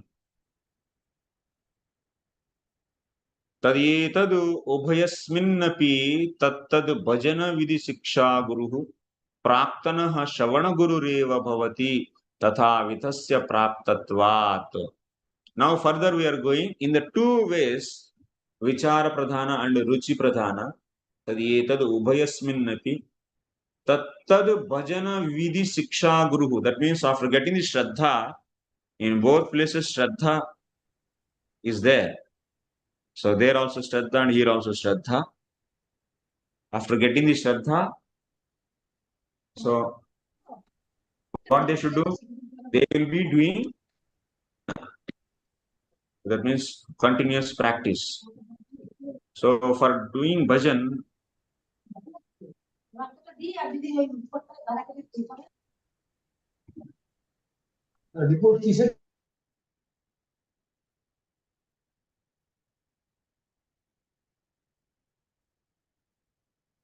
तदेतद् उभयस्मिन्नपि तत्तद् भजन विधि शिक्षा गुरुः प्राक्तनः श्रवण गुरुरेव भवति तथा विधस्य प्राप्तत्वात्. Now further we are going in the two ways. vicara pradhana and ruci pradhana, tad etad ubhayasminnapi tattad bhajana vidhi siksha guru. That means after getting the sraddha, in both places sraddha is there. So there also sraddha and here also sraddha. After getting the sraddha, so what they should do? They will be doing, that means continuous practice. So for doing bhajan,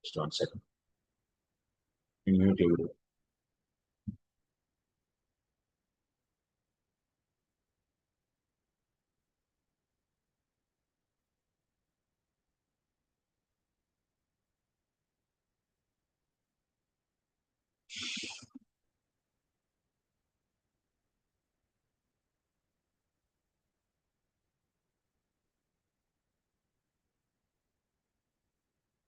just 1 second. Mute everyone.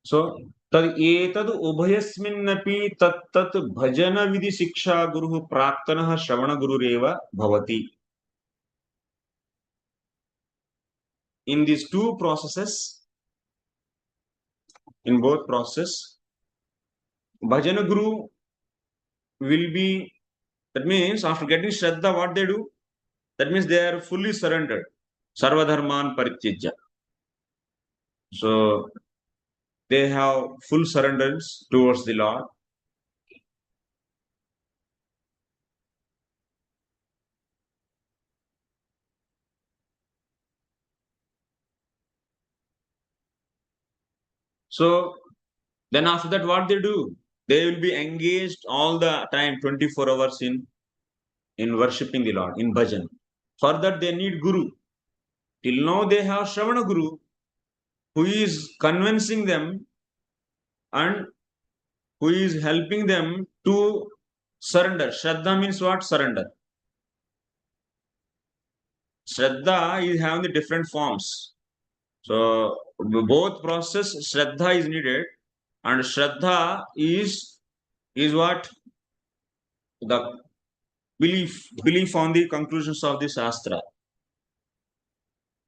So tad etad ubhayasminnapi tat bhajana vidhi siksha guru praktanah shravana gurureva bhavati. In these two processes, in both process, bhajana guru will be, that means after getting shraddha, what they do? That means they are fully surrendered. Sarvadharman parityajya. So they have full surrenderance towards the Lord. So then after that, what they do? They will be engaged all the time, 24 hours in worshipping the Lord, in bhajan. For that, they need Guru. Till now, they have Shravana Guru, who is convincing them and who is helping them to surrender. Shraddha means what? Surrender. Shraddha is having the different forms. So both process, Shraddha is needed, and Shraddha is what? The belief on the conclusions of the sastra.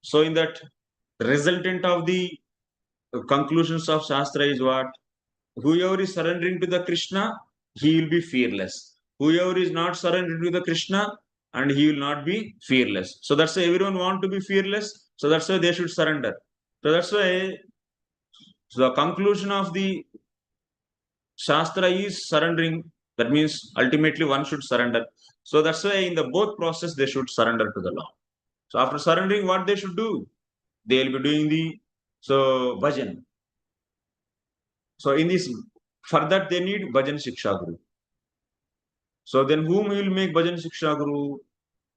So in that, resultant of the conclusions of sastra is what? Whoever is surrendering to the Krishna, he will be fearless. Whoever is not surrendering to the Krishna, and he will not be fearless. So that's why everyone want to be fearless. So that's why they should surrender. So that's why the conclusion of the Shastra is surrendering. That means ultimately one should surrender. So that's why in the both process they should surrender to the Lord. So after surrendering, what they should do? They will be doing the bhajan. So in this, for that they need bhajan shiksha guru. So then whom will make bhajan shiksha guru?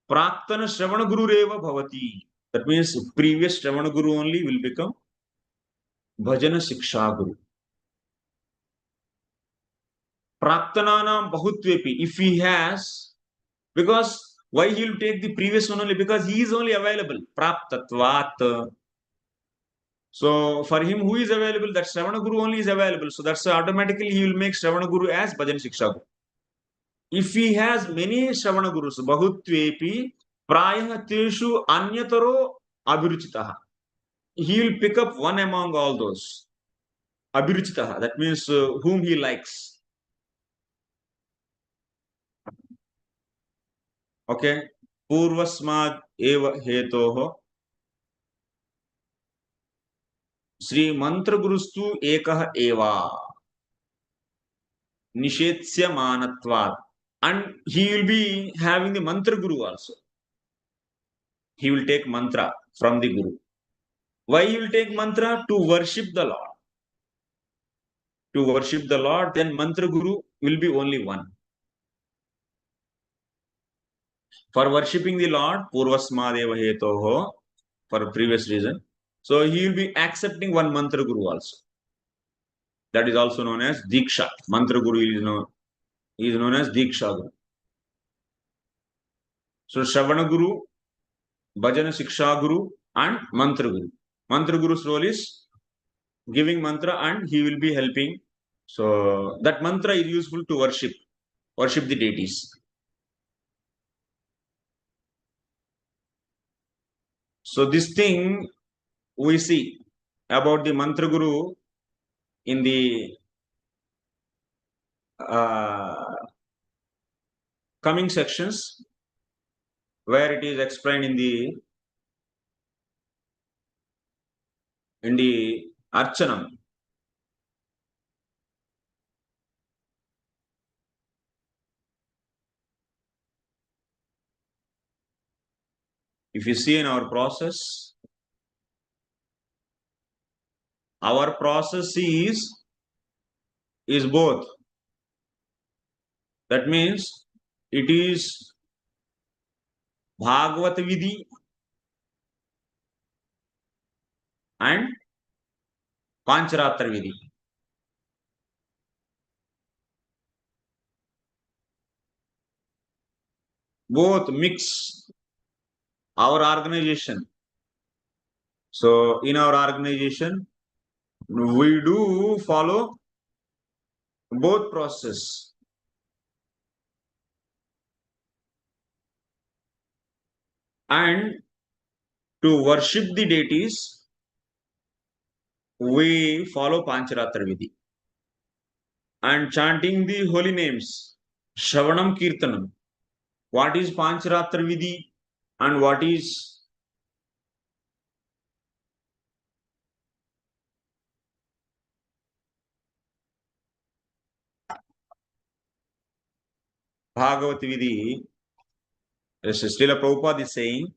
Praktana shravana guru reva bhavati. That means previous shravana guru only will become bhajana shiksha guru. Praktananam bahutvepi. If he has, because why he will take the previous one only? Because he is only available. Praptatvat. So for him, who is available? That Shravana Guru only is available. So that's automatically he will make Shravana Guru as Bhajan Shiksha Guru. If he has many Shravana Gurus, bahutvepi prayah teshu anyataro abhiruchitaha. He will pick up one among all those. Abhiruchitaha. That means whom he likes. Okay. Purvasmad eva hetoho. Sri Mantra Gurustu ekah eva. Nishetsya manatvat. And he will be having the mantra guru also. He will take mantra from the guru. Why he will take mantra? To worship the Lord. To worship the Lord, then mantra guru will be only one. For worshipping the Lord, purvasmadeva hetoho, for previous reason. So he will be accepting one mantra guru also. That is also known as Diksha. Mantra guru is known as Diksha guru. So Shravana guru, Bhajana Shiksha Guru, and Mantra Guru. Mantra Guru's role is giving mantra and he will be helping. So that mantra is useful to worship the deities. So this thing we see about the Mantra Guru in the coming sections, where it is explained in the Archanam. If you see in our process is both. That means it is Bhagavat Vidhi and Pancharatra Vidhi. Both mix our organization. So in our organization, we do follow both process. And to worship the deities, we follow Pancharatra Vidhi. And chanting the holy names, Shravanam Kirtanam. What is Pancharatra Vidhi and what is Bhagavat Vidhi? As Srila Prabhupada is saying,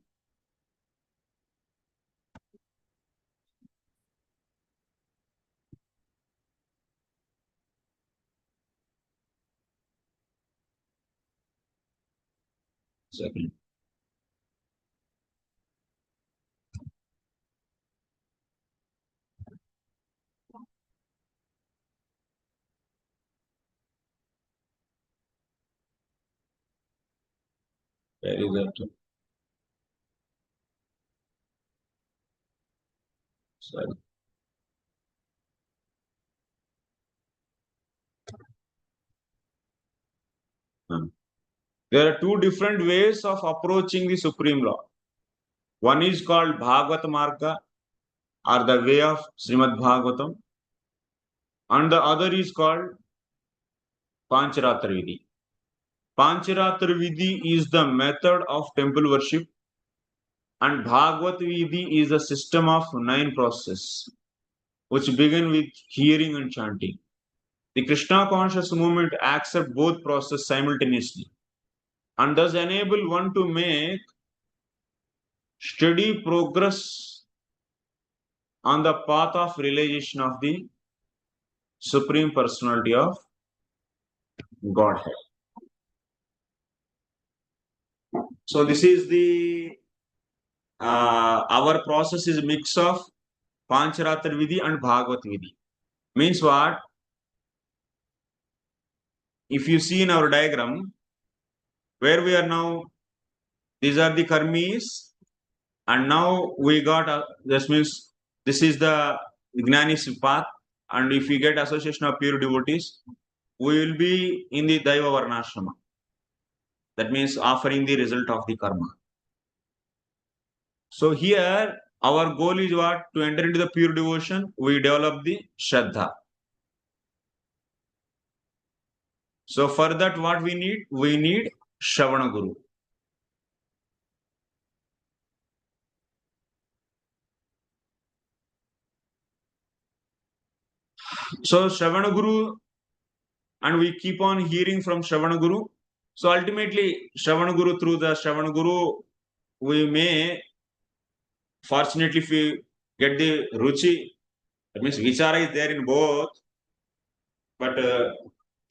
second. Where is that? Sorry. There are two different ways of approaching the Supreme Law. One is called Bhagavata Marga, or the way of Srimad Bhagavatam, and the other is called Pancharatra Vidhi. Pancharatra Vidhi is the method of temple worship, and Bhagavat Vidhi is a system of 9 processes, which begin with hearing and chanting. The Krishna conscious movement accepts both processes simultaneously, and thus enable one to make steady progress on the path of realization of the Supreme Personality of Godhead. So this is the our process is a mix of Pancharatra Vidhi and Bhagavat Vidhi. Means what? If you see in our diagram, where we are now, these are the karmis, and now we got, this means this is the Jnani's path, and if we get association of pure devotees, we will be in the Daiva Varnashrama. That means offering the result of the karma. So here, our goal is what? To enter into the pure devotion, we develop the sraddha. So for that, what we need? We need Shravana Guru. So Shravana Guru, and we keep on hearing from Shravana Guru. So ultimately, Shravana Guru, through the Shravana Guru, we may, fortunately, if we get the Ruci, that means vicara is there in both, but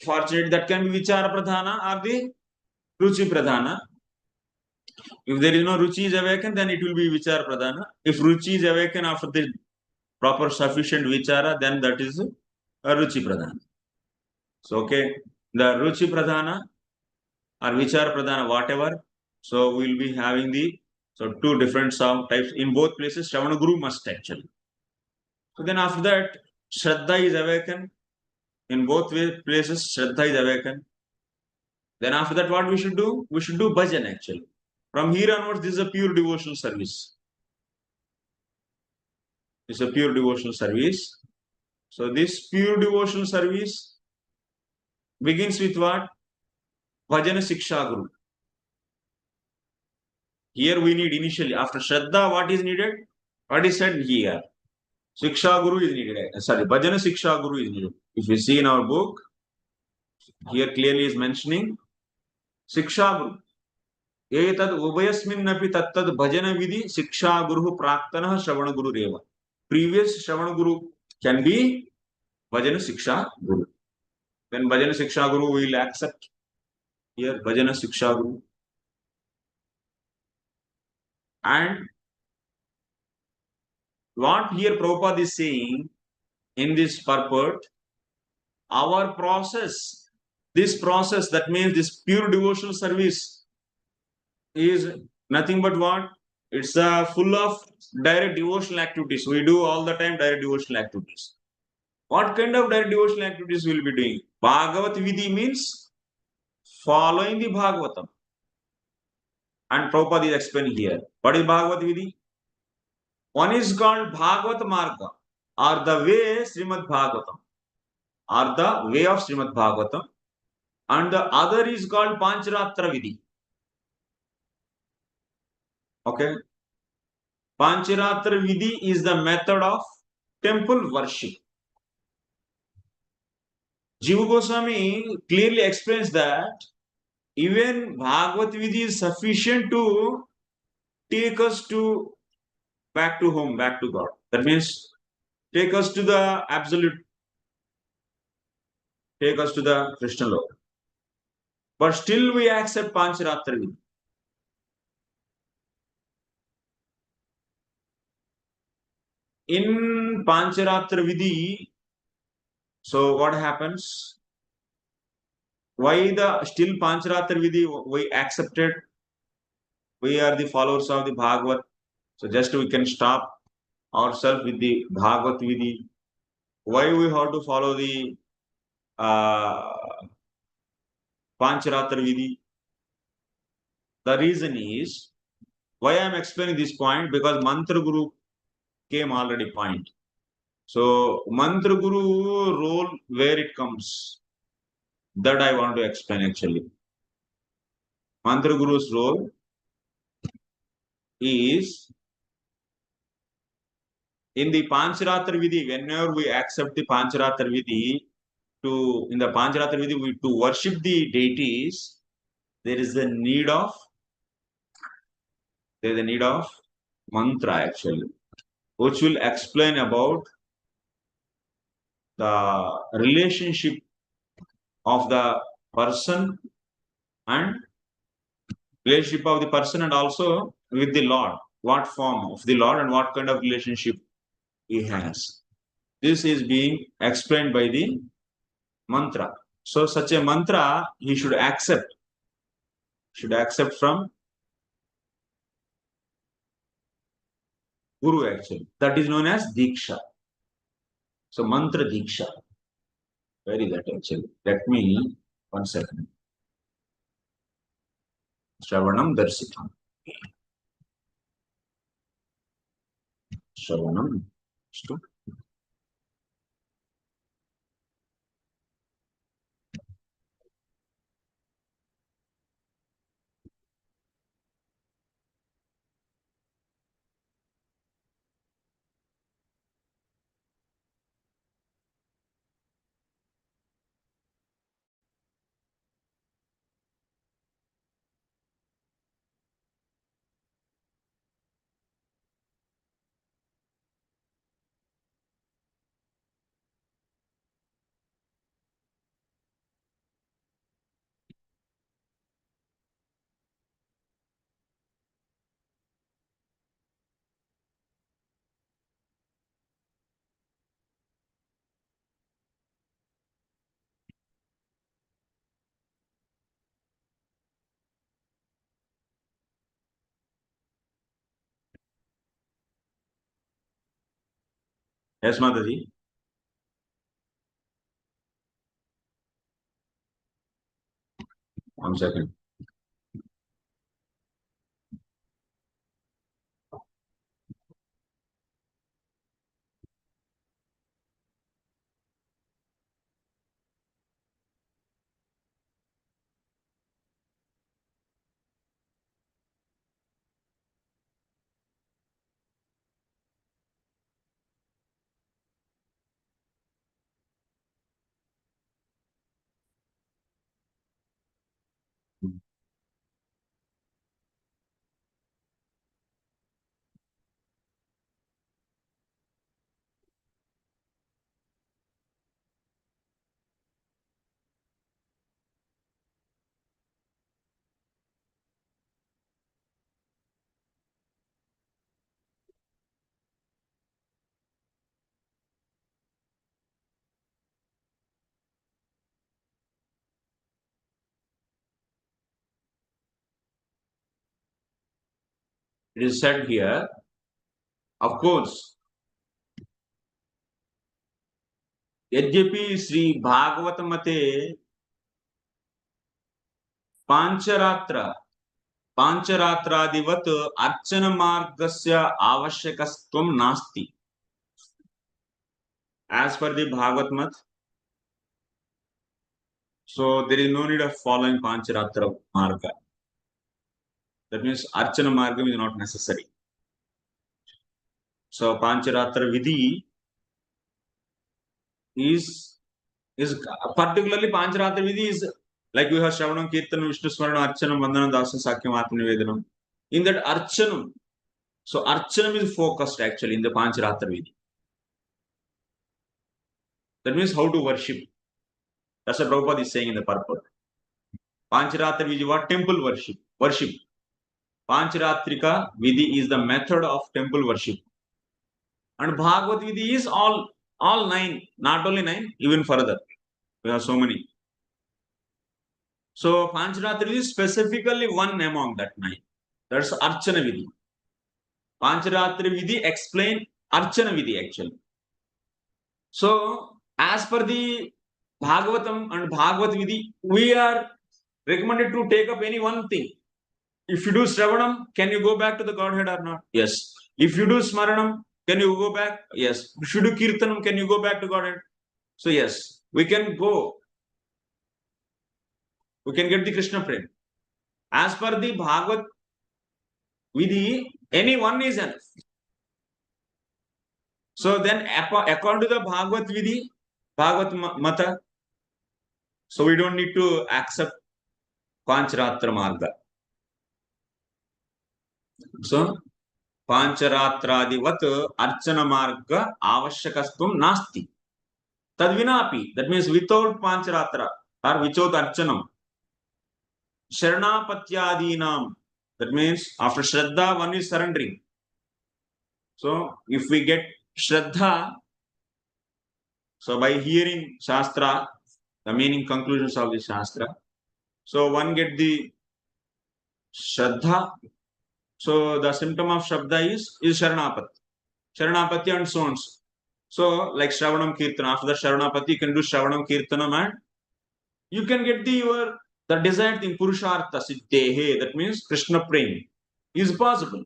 fortunately that can be vicara pradhana or the Ruci Pradhana. If there is no Ruci is awakened, then it will be vicara pradhana. If Ruci is awakened after the proper sufficient vichara, then that is a Ruci Pradhana. So okay, the Ruci Pradhana or vichara pradhana, whatever. So we will be having the So two different types. In both places, Shravana Guru must actually. So then after that, Shraddha is awakened. In both places, Shraddha is awakened. Then after that, what we should do? We should do bhajan actually. From here onwards, this is a pure devotional service. It's a pure devotional service. So this pure devotional service begins with what? Bhajana Siksha Guru. Here we need initially, after Shraddha, what is needed? What is said here? Siksha Guru is needed. Sorry, Bhajana Siksha Guru is needed. If we see in our book, here clearly is mentioning Siksha Guru. Etad ubhayasminnapi tattad bhajana vidhi Siksha Guru Praktanah Shravana Guru Reva. Previous Shravana Guru can be Bhajana Siksha Guru. Then Bhajana Siksha Guru will accept here Bhajana Siksha Guru. And what here Prabhupada is saying in this purport, our process, this process, that means this pure devotional service is nothing but what? It's full of direct devotional activities. We do all the time direct devotional activities. What kind of direct devotional activities we will be doing? Bhagavat Vidhi means following the Bhagavatam. And Prabhupada is explaining here. What is Bhagavat Vidhi? One is called Bhagavat Marga, or the way Srimad Bhagavatam, or the way of Srimad Bhagavatam. And the other is called Pancharatra Vidhi. Okay. Pancharatra Vidhi is the method of temple worship. Jiva Goswami clearly explains that even Bhagavat Vidhi is sufficient to take us to back to home, back to God. That means take us to the absolute, take us to the Krishna Lok. But still we accept Pancharatra Vidhi. In Pancharatra Vidhi, so what happens? Why the still Pancharatra Vidhi we accepted? We are the followers of the Bhagavat. So just we can stop ourselves with the Bhagavat Vidhi. Why we have to follow the Pancharatra Vidhi? The reason is, why I am explaining this point, because Mantra Guru came already point. So Mantra Guru role, where it comes, that I want to explain actually. Mantra Guru's role is in the Pancharatra Vidhi. Whenever we accept the Pancharatra Vidhi, in the Pancharatra Vidhi, to worship the deities, there is a need of mantra actually, which will explain about the relationship of the person and also with the Lord. What form of the Lord and what kind of relationship he has. This is being explained by the mantra. So such a mantra he should accept from Guru actually. That is known as Diksha. So mantra Diksha. Where is that actually? Let me, 1 second. Shravanam Darsitam. Shravanam. Yes, Mataji. One second. It is said here, of course, यद्यपि श्री भागवत मते पांचरात्रादिवत अर्चन मार्गस्य आवश्यकत्वं नास्ति. As per the Bhagavad Mat, so there is no need of following pancharatra marga. That means archana marga is not necessary. So pancharatra vidhi is particularly pancharatra vidhi is like we have Shravanam, Kirtanam, Vishnu Smaranam, Archanam, Vandanam, Dasam, Sakyam, Atmanivedanam. In that Archanam, so Archanam is focused actually in the pancharatra vidhi. That means how to worship. That's what Prabhupada is saying in the purport. Pancharatra vidhi, what? Temple worship. Worship. Pancharatrika vidhi is the method of temple worship. And Bhagavad vidhi is all 9, not only 9, even further. We have so many. So Pancharatra is specifically one among that 9. That's Archana vidhi. Pancharatra vidhi explain Archana vidhi actually. So as per the Bhagavatam and Bhagavad vidhi, we are recommended to take up any one thing. If you do Shravanam, can you go back to the Godhead or not? Yes. If you do Smaranam, can you go back? Yes. If you do Kirtanam, can you go back to Godhead? So yes, we can go. We can get the Krishna Prem. As per the Bhagavad vidhi, any one is enough. So then according to the Bhagavad vidhi, Bhagavad Mata, so we don't need to accept Pancharatra Marga. So Pancharatradivat Archana Marga Avashyakastvam Nasti. Tadvinapi, that means without Pancharatra or without Archanam. Sharanapatyadinam, that means after Shraddha, one is surrendering. So if we get Shraddha, so by hearing Shastra, the meaning conclusions of the Shastra, so one get the Shraddha. So the symptom of Shabda is Sharanapati and so on. So like Shravanam Kirtana, after the Sharanapati, you can do Shravanam Kirtanam and you can get the desired thing, Purushartha tthe, that means Krishna Prem, is possible.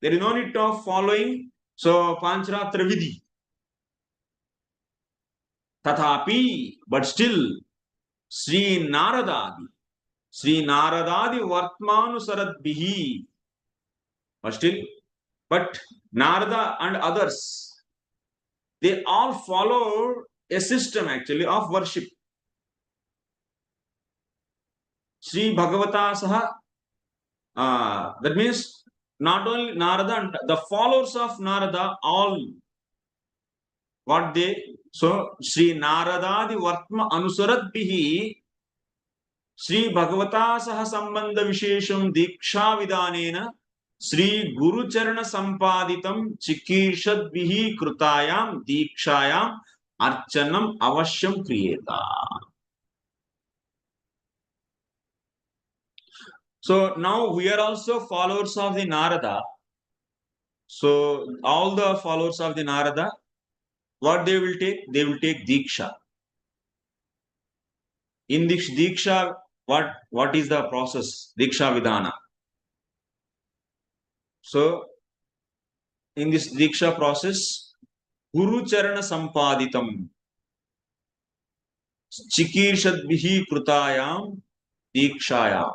There is no need of following so Pancharatra vidhi. Tathapi, but still, Sri Naradadi Vartmanusaradbihi. But Narada and others, they all follow a system actually of worship. Sri Bhagavata Saha, that means not only Narada and the followers of Narada, all what they, so Sri Naradadi Vartma Anusaradbihi Sri Bhagavata Saha Sambandha Vishesham Diksha Vidanena Sri Guru Charana Sampaditam Chikirshadbihi Krutayam Dikshayam Archanam Avashyam Kriyeta. So now we are also followers of the Narada. So all the followers of the Narada, what they will take? They will take diksha. In this diksha, what is the process? Diksha vidhana. So, in this diksha process, Guru Charana Sampaditam Chikirshadbihi Krutayam Dikshayam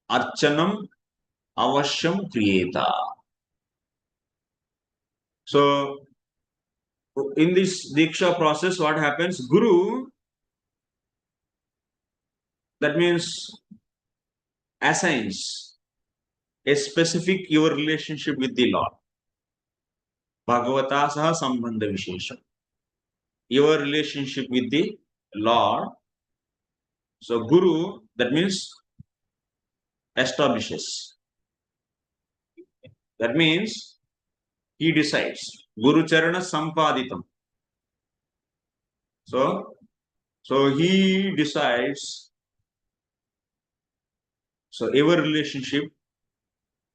Archanam Avashyam Kriyeta. So, in this Diksha process, what happens? Guru, that means assigns a specific your relationship with the Lord. Bhagavata saha sambandha vishesha. Your relationship with the Lord. So, Guru, that means establishes. That means he decides. Guru Charana Sampaditam. So he decides. So our relationship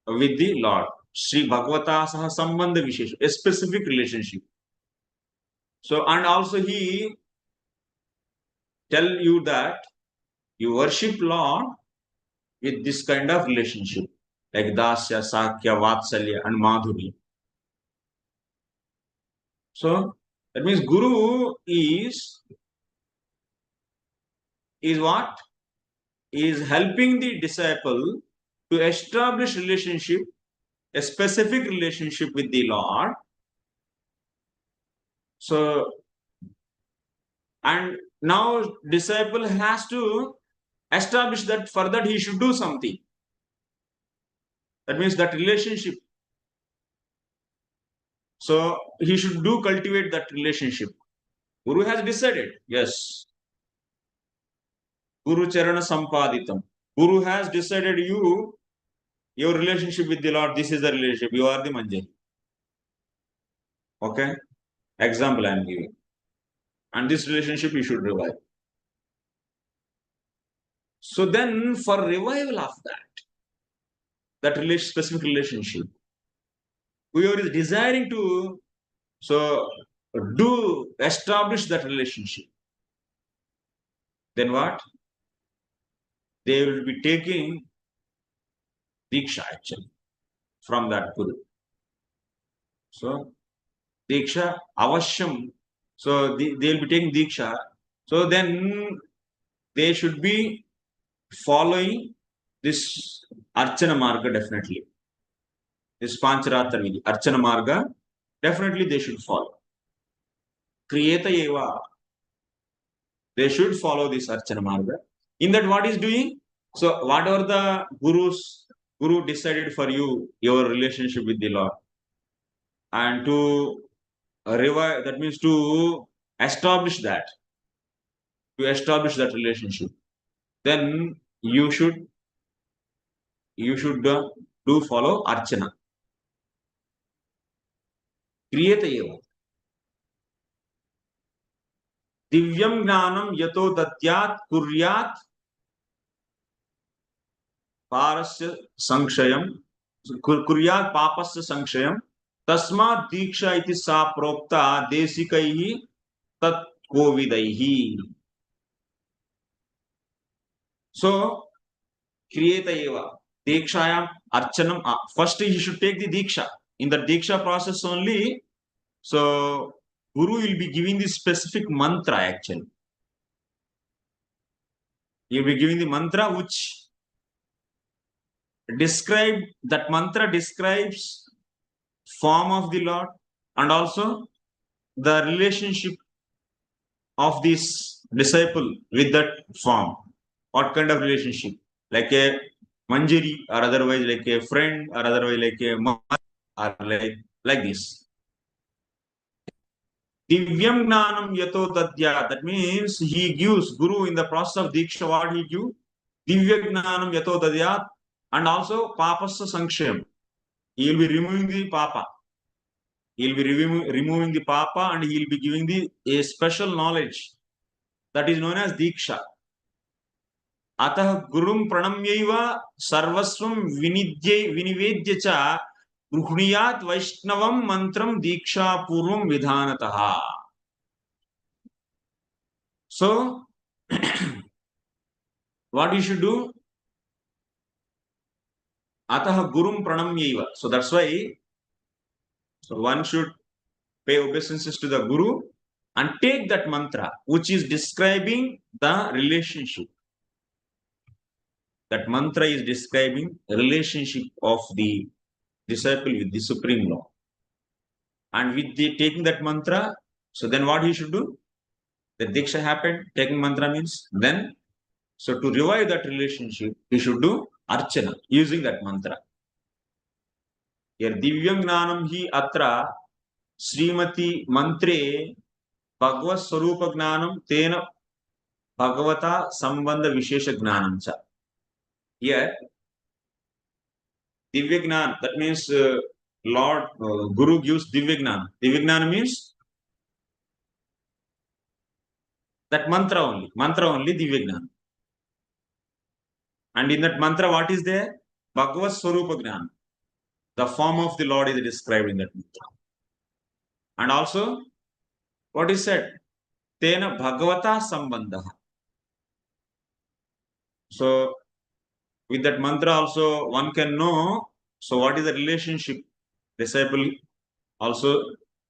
with the Lord. Sri Bhagavata Saha Sambandha Vishesha. A specific relationship. So, and also he tell you that you worship Lord with this kind of relationship. Like Dasya, Sakya, Vatsalya and Madhuri. So, that means Guru is what? Is helping the disciple to establish relationship, a specific relationship with the Lord. So, and now disciple has to establish that for that he should do something. That means that relationship. So, he should cultivate that relationship. Guru has decided, yes. Guru Charana Sampaditam. Guru has decided your relationship with the Lord, this is the relationship. You are the Manjari. Okay? Example I am giving. And this relationship you should revive. So then for revival of that specific relationship, whoever is desiring to establish that relationship, then what? They will be taking diksha actually from that Guru. So diksha avashyam. So they will be taking diksha. So then they should be following this archana marga definitely. This pancharatra vidhi, archana marga, definitely they should follow. Kriyeta eva. They should follow this archana marga. In that, what is doing? So, whatever the Guru decided for you, your relationship with the Lord, and to revive, that means to establish that relationship, then you should do follow archana. Kriyeta eva. Divyam gnanam yato datyat kuryat parasya sankshayam kuryat papasya sankshayam tasmat diksha iti sa prokta desikaihi tat kovidaihi. So kriyeta eva dikshayam archanam. First he should take the diksha. In the diksha process only, so Guru will be giving the specific mantra actually. He will be giving the mantra which mantra describes form of the Lord and also the relationship of this disciple with that form. What kind of relationship? Like a manjari, or otherwise like a friend, or otherwise like a mahad, or like this. Divyam gnanam yato tadya. That means he gives Guru in the process of diksha. What he gives? Divya gnanam yato tadya, and also papasya sankshayam. He will be removing the papa. He will be removing the papa, and he will be giving a special knowledge that is known as diksha. Atah gurum pranamyaiva sarvasvam vinivedya cha Gruhniyat Vaishnavam mantram diksha purvam vidhanataha. So, what you should do? Ataha gurum pranamyaiva. So that's why one should pay obeisances to the guru and take that mantra which is describing the relationship. That mantra is describing the relationship of the disciple with the Supreme Lord. And with the taking that mantra, so then what he should do? The diksha happened, taking mantra means then, so to revive that relationship, he should do archana using that mantra. Here divyam gnanam hi atra Srimati mantre Bhagavad Swarupa Gnanam Tena Bhagavata Sambandha Vishesha Gnanam cha. Here, Divya Gnan, that means Lord Guru gives Divya Gnan. Divya Gnan means that mantra only Divya Gnan. And in that mantra, what is there? Bhagavad Swarupa Gnan. The form of the Lord is described in that mantra. And also, what is said? Tena Bhagavata Sambandha. So, with that mantra also, one can know, so what is the relationship? Disciple also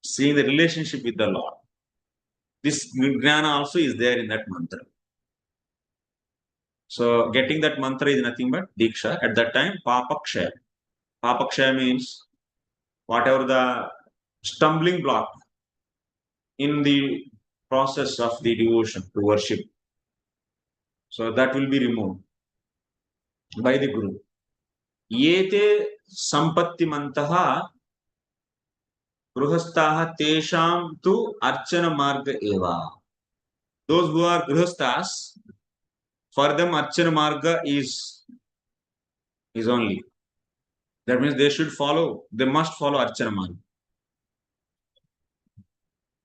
seeing the relationship with the Lord. This jnana also is there in that mantra. So, getting that mantra is nothing but diksha. At that time, papakshaya. Papakshaya means whatever the stumbling block in the process of the devotion to worship. So, that will be removed by the Guru. Yete sampattimantaha gruhastaha tesham tu archana marga eva. Those who are gruhastas, for them archana marga is only. That means they must follow archana marga.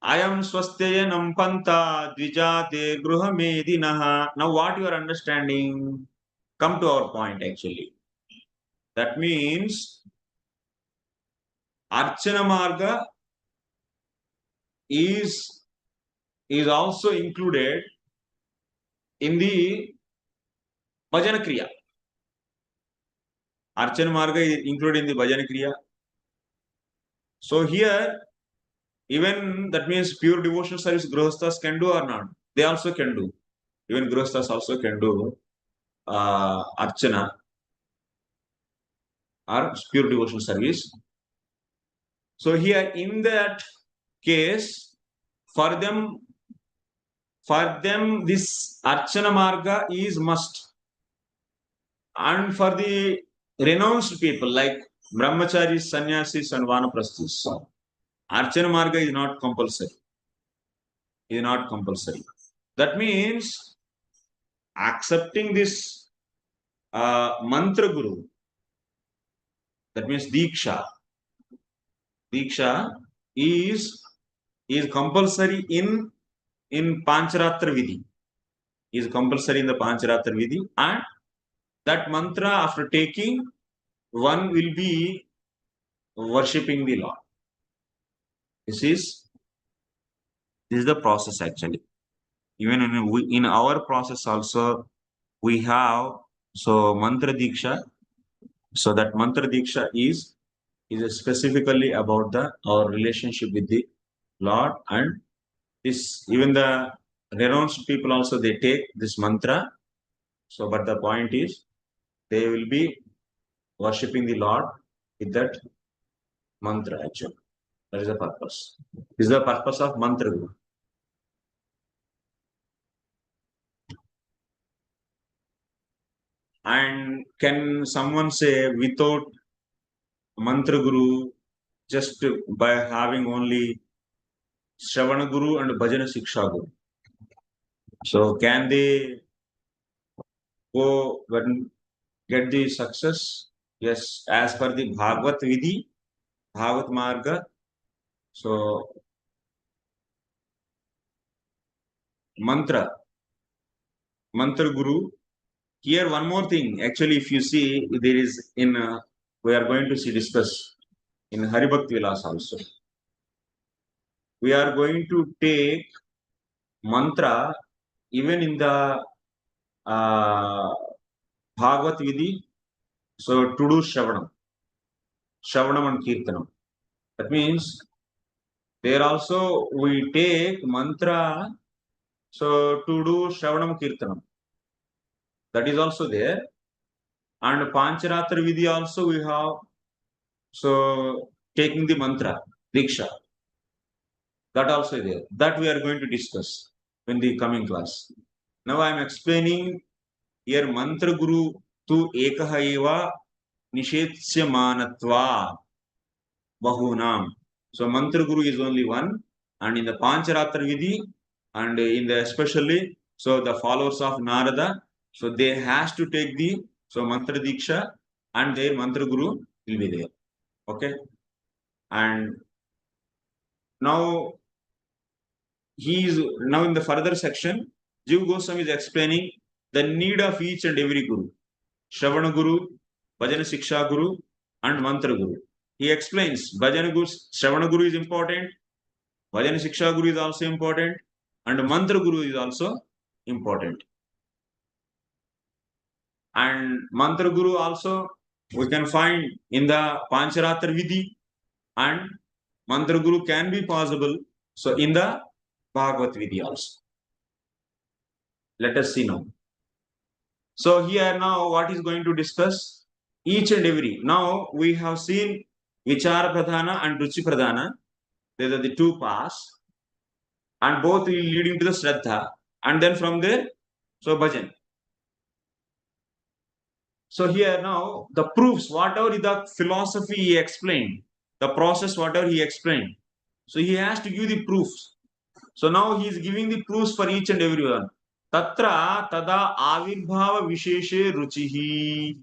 Ayam swastya nampanta dvijate gruha medinaha. Now what you are understanding? Come to our point actually. That means archana marga is also included in the bhajana kriya. Archana marga is included in the bhajana kriya. So here, even that means pure devotional service grihasthas can do or not? They also can do. Even grihasthas also can do archana or pure devotional service. So here in that case, for them this archana marga is must. And for the renounced people like brahmacharis, sannyasis and vanaprasthis, archana marga is not compulsory. That means accepting this mantra guru, that means diksha is compulsory in pancharatra vidhi, is compulsory in the pancharatra vidhi, and that mantra after taking, one will be worshipping the Lord. This is the process actually. Even in our process also we have mantra diksha. So that mantra diksha is specifically about our relationship with the Lord, and this even the renounced people also they take this mantra. So, but the point is they will be worshipping the Lord with that mantra actually. That is the purpose. This is the purpose of mantra guru. And can someone say without mantra guru, just by having only Shravana guru and Bhajana Shiksha guru? So can they go and get the success? Yes, as per the Bhagavat Vidhi, Bhagavat Marga. So mantra guru. Here one more thing. Actually, if you see, there is we are going to discuss in Haribhakti Vilas also. We are going to take mantra even in the Bhagavat Vidhi. So to do Shravanam and Kirtanam. That means there also we take mantra so to do Shravanam Kirtanam. That is also there. And Pancharatra Vidhi also we have so taking the mantra, Diksha. That also is there. That we are going to discuss in the coming class. Now I am explaining here mantra guru tu ekaha eva nishetyamanatva bahunam. So mantra guru is only one, and in the Pancharatra Vidhi and in the especially so the followers of Narada, so they has to take the so mantra diksha and their mantra guru will be there. Okay, and now he is now in the further section. Jiva Goswami is explaining the need of each and every guru, Shravana Guru, Bhajana Siksha Guru, and Mantra Guru. He explains Bhajana Guru, Shravana Guru is important, Bhajana Siksha Guru is also important, and Mantra Guru is also important. And Mantra Guru also we can find in the Pancharatra Vidhi, and Mantra Guru can be possible so in the Bhagavat Vidhi also. Let us see now. So here now what is going to discuss each and every. Now we have seen Vicara Pradhana and Ruci Pradhana. These are the two paths, and both will leading to the sraddha, and then from there so bhajan. So here now the proofs, whatever the philosophy he explained, the process whatever he explained, so he has to give the proofs. So now he is giving the proofs for each and every one. Tatra tada avirbhava visheshe rucihi.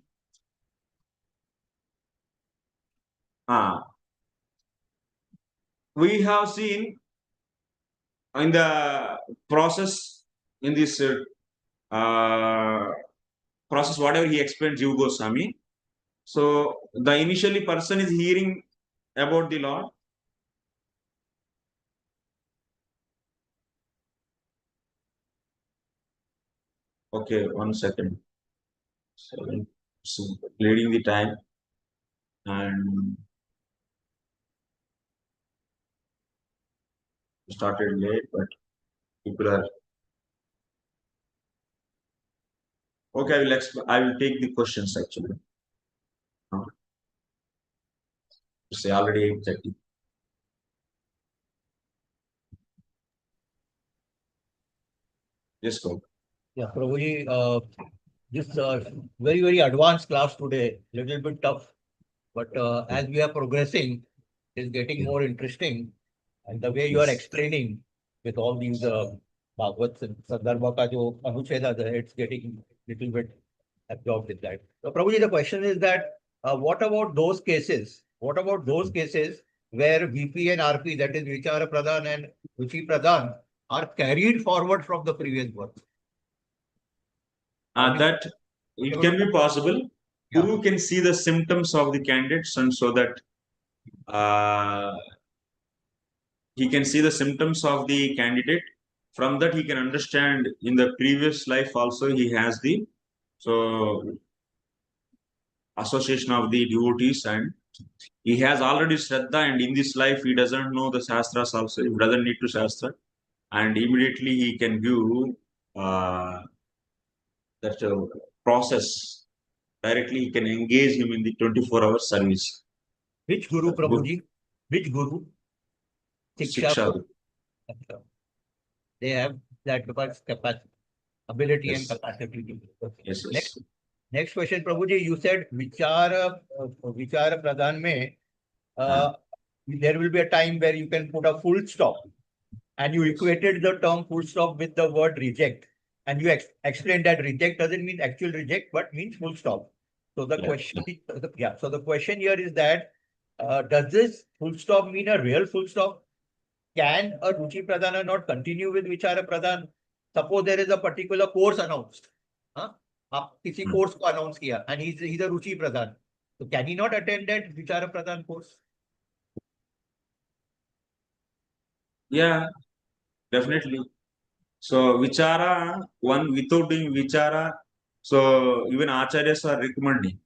We have seen in the process, in this process, whatever he explained, Jiva Goswami. So the initially person is hearing about the Lord. Okay, 1 second. So leading the time, and started late, but people are okay. I will take the questions actually. Say already 8:30. Just go. Yeah, Prabhuji, this very, very advanced class today, little bit tough, but as we are progressing, it's getting more interesting. And the way you are explaining with all these Bhagavats and Sandarbha ka jo anucheda, it's getting little bit absorbed with that. So Prabhuji, the question is that what about those cases? What about those cases where VP and RP, that is Vicara Pradhan and Ruci Pradhan, are carried forward from the previous birth? That it can be possible. Yeah. Guru can see the symptoms of the candidates, and so that he can see the symptoms of the candidate. From that, he can understand in the previous life also he has the so association of the devotees, and he has already sraddha, and in this life he doesn't know the sastras also. He doesn't need to sastra, and immediately he can give that process directly. He can engage him in the 24-hour service. Which Guru, Prabhuji? Which Guru? Siksha. They have that capacity, ability Yes. and capacity. Yes, Next question, Prabhuji. You said Vicara Pradhan mein, there will be a time where you can put a full stop, and you equated the term full stop with the word reject, and you explained that reject doesn't mean actual reject, but means full stop. So the question, so the question here is that does this full stop mean a real full stop? Can a Ruci Pradhana not continue with Vicara Pradhan? Suppose there is a particular course announced. आप किसी course को announce किया, and he's a Ruci Pradhan. So can he not attend that Vicara Pradhan course? Yeah, definitely. So vicara, one without doing vicara, so even acharyas are recommending.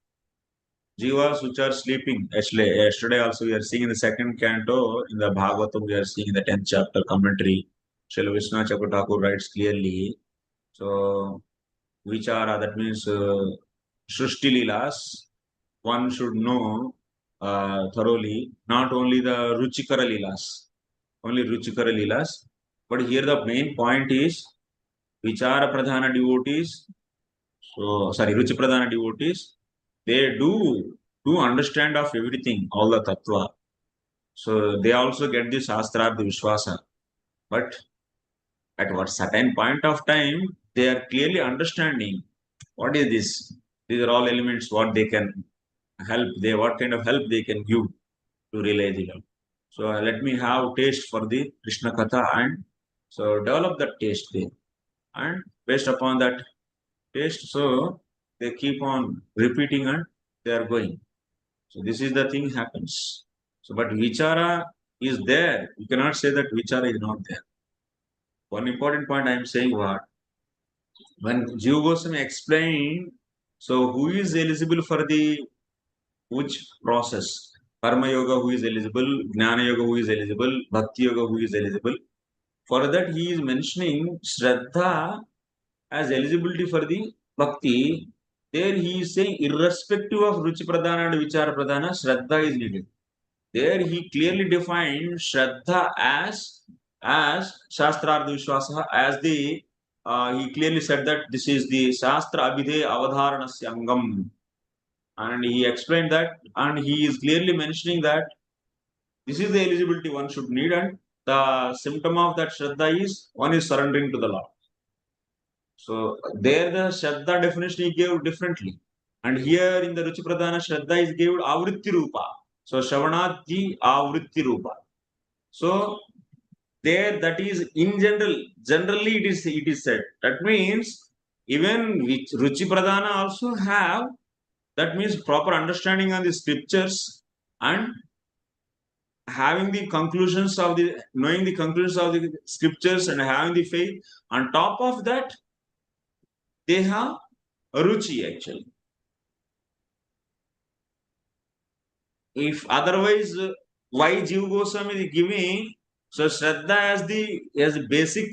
Jivas which are sleeping. Actually, yesterday also we are seeing in the second canto in the Bhagavatam, we are seeing in the 10th chapter commentary. Srila Vishnu Chakravarti writes clearly. So, vichara, that means Shrishti Lilas, one should know thoroughly, not only the Ruchikara Lilas, only Ruchikara Lilas, but here the main point is Vichara Pradhana devotees, so sorry, Ruci Pradhana devotees, they do understand of everything, all the tattva. So they also get the sastra, the visvasha. But at what certain point of time, they are clearly understanding what is this. These are all elements, what they can help, they what kind of help they can give to realize it. So let me have taste for the Krishna Katha and so develop that taste there. And based upon that taste, so they keep on repeating and they are going. So this is the thing happens. So but vichara is there. You cannot say that vichara is not there. One important point I am saying what when Jiva Goswami explained, so who is eligible for the which process? Karma Yoga who is eligible, Jnana Yoga who is eligible, Bhakti Yoga who is eligible. For that he is mentioning Shraddha as eligibility for the Bhakti. There he is saying irrespective of Ruci Pradhana and Vichara Pradhana, Shraddha is needed. There he clearly defined Shraddha as sastrartha visvasha as the he clearly said that this is the sastra abhidhe avadharanasya angam, and he explained that, and he is clearly mentioning that this is the eligibility one should need, and the symptom of that Shraddha is one is surrendering to the Lord. So there the Shraddha definition he gave differently. And here in the Ruci Pradhana Shraddha is given Avritti Rupa. So Shavanati Avritti Rupa. So there that is in general, generally it is said. That means even which Ruci Pradhana also have, that means proper understanding on the scriptures and having the conclusions of the knowing the conclusions of the scriptures and having the faith. On top of that, they have Ruci actually. If otherwise, why Jiva Goswami is giving so Shraddha as basic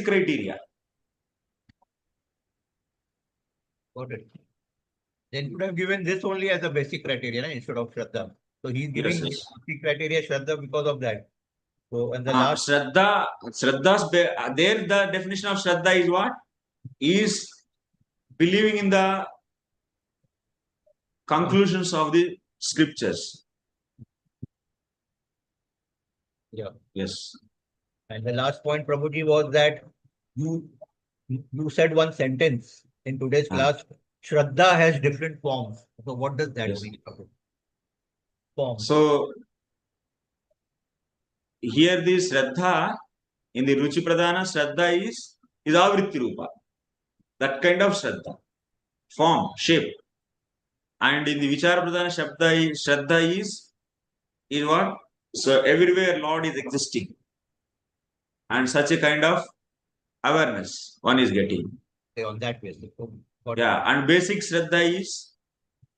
criteria? Got it. Then could have given this only as a basic criteria instead of Shraddha. So he's giving Yes. basic criteria Shraddha because of that. So and the last Shraddha's there the definition of Shraddha is what? Is believing in the conclusions of the scriptures. Yeah. Yes. And the last point, Prabhuji, was that you said one sentence in today's class. Shraddha has different forms. So what does that mean? Forms. So here the Shraddha in the Ruci Pradhana Shraddha is Avritti Rupa. That kind of Shraddha. Form, shape. And in the Vichara Pradhana Shraddha is what? So everywhere Lord is existing. And such a kind of awareness one is getting. Okay, on that basis. Yeah, and basic Shraddha is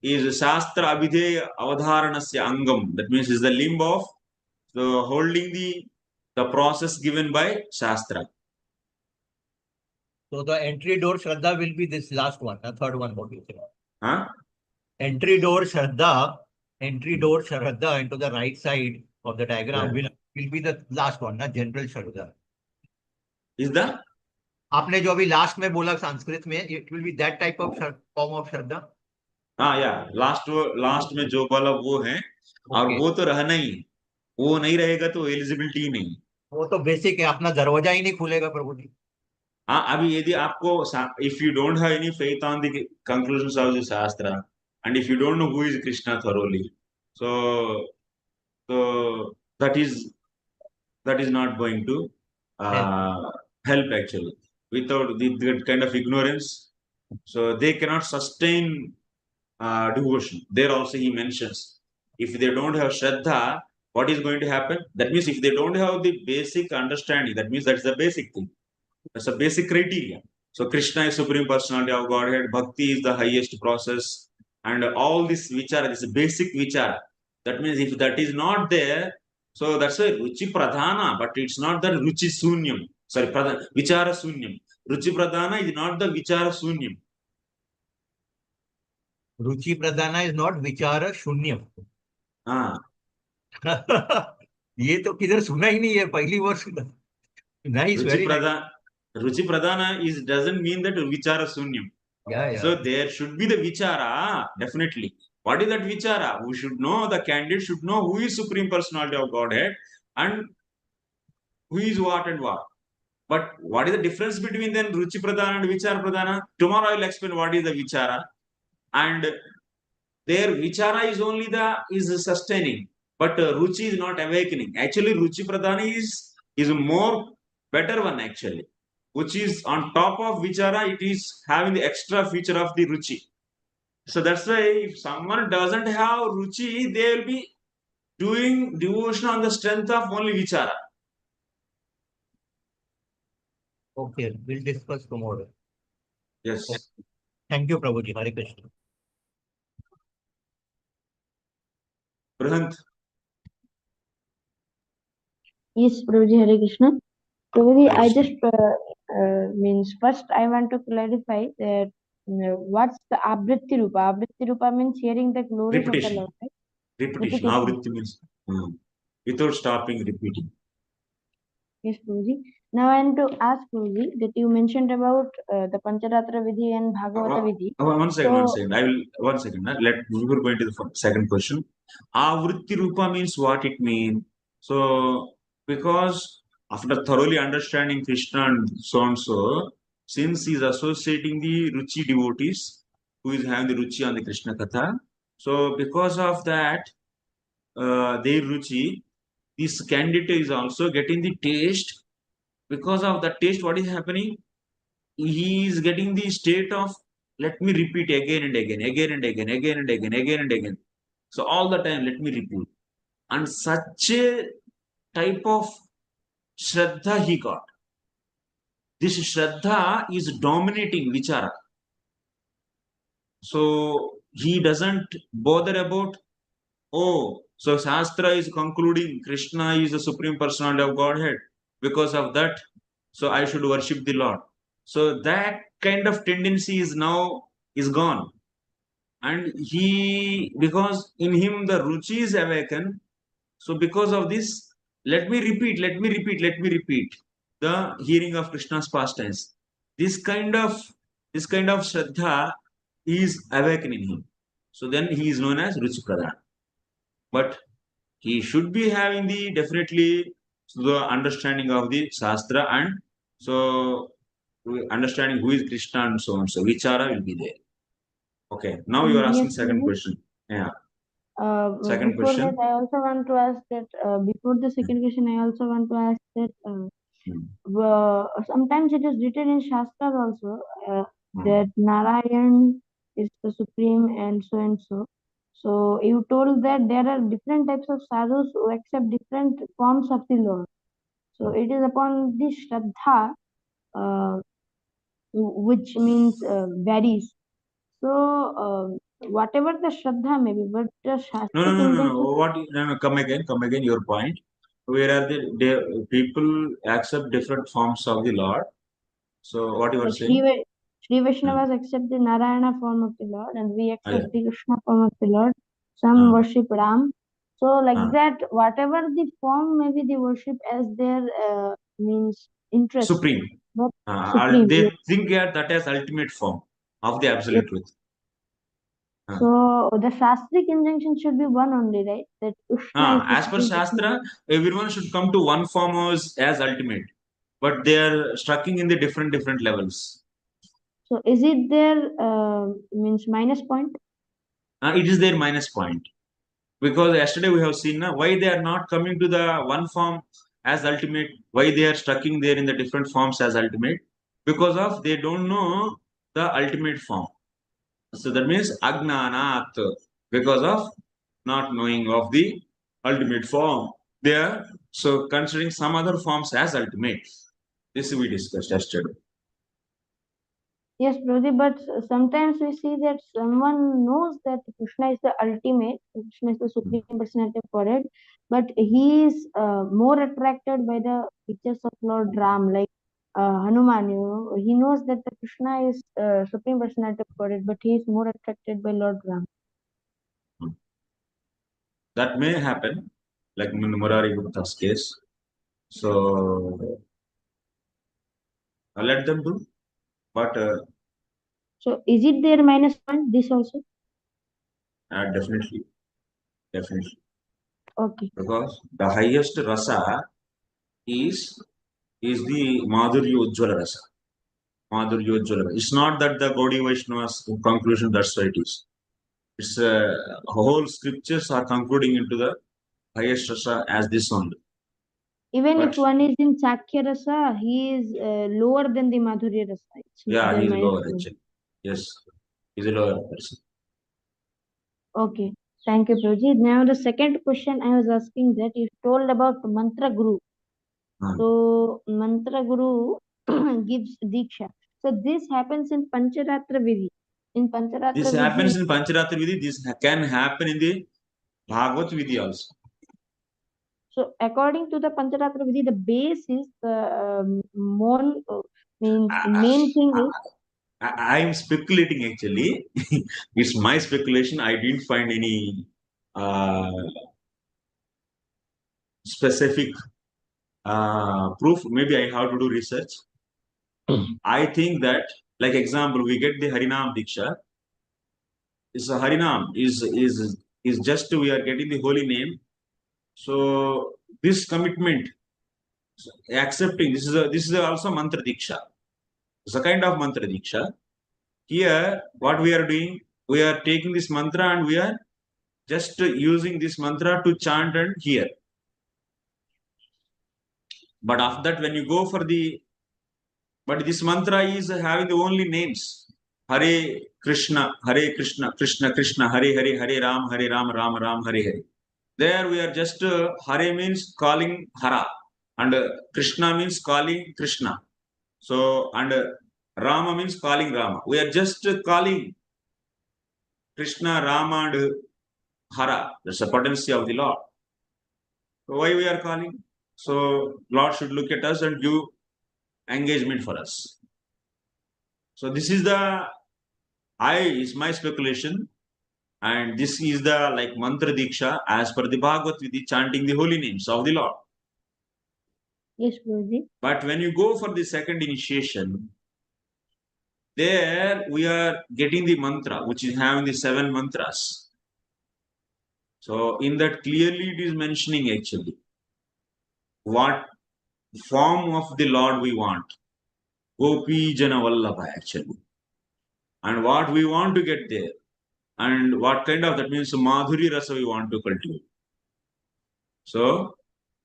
Sastra Abhidheya Avadharanasya Angam. That means is the limb of so holding the process given by Shastra. So the entry door Shraddha will be this last one, the third one. What you say? Huh? Entry door Shraddha into the right side of the diagram will be the last one, not general Shraddha. Is the? आपने जो अभी last में बोला संस्कृत में, it will be that type of form of Shraddha. हाँ या last में जो बोला वो है और वो तो रहना ही है. वो नहीं रहेगा तो एलिजिबिलिटी ही नहीं. वो तो बेसिक है, अपना दरवाजा ही नहीं खुलेगा प्रभु जी. हाँ अभी यदि आपको if you don't have any faith on the conclusions of the Shastra and if you don't know who is Krishna thoroughly, so that is not going to help actually. Without that kind of ignorance, so they cannot sustain devotion. There also he mentions if they don't have Shraddha, what is going to happen? That means if they don't have the basic understanding, that means that's the basic thing. That's a basic criteria. So Krishna is Supreme Personality of Godhead, Bhakti is the highest process, and all this vichara, this basic vichara. That means if that is not there, so that's a Ruci Pradhana, but it's not the Ruci Sunyam. Sorry, Vichara Sunyam. Ruci Pradhana is not the Vichara Sunyam. Ruci Pradhana is not vicara shunyam. Ah. ये तो किधर सुना ही नहीं है, पहली बार सुना. Nice, very nice. Ruci Pradhana is doesn't mean that Vichara Sunyam. Yeah, yeah. So there should be the vichara, definitely. What is that vichara? We should know, the candidate should know who is Supreme Personality of Godhead and who is what and what. But what is the difference between then Ruci Pradhana and Vichara Pradhana? Tomorrow I will explain what is the vichara. And their vichara is only is sustaining, but Ruci is not awakening. Actually, Ruci Pradhana is a more better one actually, which is on top of vichara. It is having the extra feature of the Ruci. So that's why if someone doesn't have Ruci, they will be doing devotion on the strength of only vichara. Okay, we'll discuss tomorrow. Yes. Thank you, Prabhuji. Hare Krishna. Brahant. Yes, Prabhuji, Hare Krishna. Prabhuji, Hare I Krishna. just means first I want to clarify that what's the Avritti Rupa? Avritti Rupa means hearing the glories of the Repetition. Lord, right? Repetition. Repetition. Avritti means without stopping repeating. Yes, Prabhuji. Now I want to ask Prabhuji that you mentioned about the Pancharatra Vidhi and Bhagavata Vidhi. One second, So- one second. I will one second. Let we will go into the second question. Avritti Rupa means what it means. So because after thoroughly understanding Krishna and so, since he is associating the Ruci devotees who is having the Ruci on the Krishna Katha, so because of that, their Ruci, this candidate is also getting the taste. Because of the taste, what is happening? He is getting the state of let me repeat again and again, again and again, again and again, again and again. So all the time, let me repeat. And such a type of sraddha he got. This sraddha is dominating vichara. So he doesn't bother about, oh, so sastra is concluding Krishna is the Supreme Personality of Godhead. Because of that, so I should worship the Lord. So that kind of tendency is now is gone. And he, because in him the Ruci is awakened, so because of this, let me repeat, let me repeat, let me repeat the hearing of Krishna's pastimes. This kind of Shraddha is awakening him. So then he is known as Ruci Pradhana. But he should be having the definitely the understanding of the sastra and so understanding who is Krishna and so on. So vichara will be there. Okay. Now you are asking Yes, second Prabhuji. question. Yeah. Second Before question. that, I also want to ask that before the second question, I also want to ask that sometimes it is written in Shastras also that Narayan is the supreme and so and so. So you told that there are different types of sadhus who accept different forms of the Lord. So it is upon the Shraddha, which means varies. So whatever the Shraddha may be, but the No, Shastric intention. What? No, come again. Your point. Where are the people accept different forms of the Lord? So what you are Like saying? Sri Vaishnavas accept the Narayana form of the Lord, and we Yeah. accept the Krishna form of the Lord. Some worship Ram. So, like that, whatever the form may be, they worship as their means interest. Supreme. But supreme. They Yes. think that as ultimate form of the absolute truth. So the Shastric injunction should be one only, right? That Krishna is the As per supreme Shastra, personality. everyone should come to one form as ultimate, but they are striking in the different levels. So is it their means minus point? It is their minus point. Because yesterday we have seen why they are not coming to the one form as ultimate, why they are stuck in there in the different forms as ultimate, because of they don't know the ultimate form. So that means agnanat, because of not knowing of the ultimate form. They are so considering some other forms as ultimate. This we discussed yesterday. Yes, Prabhuji, but sometimes we see that someone knows that Krishna is the ultimate, Krishna is the Supreme Personality of Godhead, but he is more attracted by the pictures of Lord Ram, like Hanuman. He knows that the Krishna is Supreme Personality of Godhead, but he is more attracted by Lord Ram. That may happen, like in Murari Gupta's case. So let them do. But So is it their minus point, this also? definitely. Okay. Because the highest rasa is the Madhurya Ujjvala rasa. Madhurya Ujjvala rasa. It's not that the Gaudiya Vaishnava's conclusion, that's why it is. It's whole scriptures are concluding into the highest rasa as this only. Even But if one is in Sakya Rasa, he is lower than the Madhurya Rasa. It's yeah, their he is minus lower point. actually. Yes, he is a lower person. Okay. Thank you, Prabhuji. Now the second question I was asking that you told about mantra guru. So mantra guru gives diksha. So this happens in Pancharatra Vidhi. In Pancharatra This Vidhi. happens in Pancharatra Vidhi. This can happen in the Bhagavad Vidhi also. So according to the Pancharatra Vidhi, the base is the main thing is. I am speculating actually. It's my speculation. I didn't find any specific proof. Maybe I have to do research. I think that, like example, we get the Harinam Diksha. It's a Harinam is just we are getting the holy name. So this commitment, accepting this is also mantra diksha. It's a kind of mantra diksha. Here, what we are doing, we are taking this mantra and we are just using this mantra to chant and hear. But after that, when you go for but this mantra is having the only names. Hare Krishna, Krishna Krishna, Hare Hare, Hare Ram, Ram Ram, Hare Hare. There we are just, Hare means calling Hara and Krishna means calling Krishna. So, and Rama means calling Rama. We are just calling Krishna, Rama and Hara. That's the potency of the Lord. So why we are calling? So Lord should look at us and give engagement for us. So this is is my speculation, and this is the like mantra diksha as per the Bhagavad Gita, chanting the holy names of the Lord. Yes, Guruji. But when you go for the second initiation, there we are getting the mantra, which is having the 7 mantras. So in that clearly it is mentioning actually what form of the Lord we want. Gopi Jana Vallabha actually. And what we want to get there. And what kind of, that means Madhuri Rasa we want to cultivate. So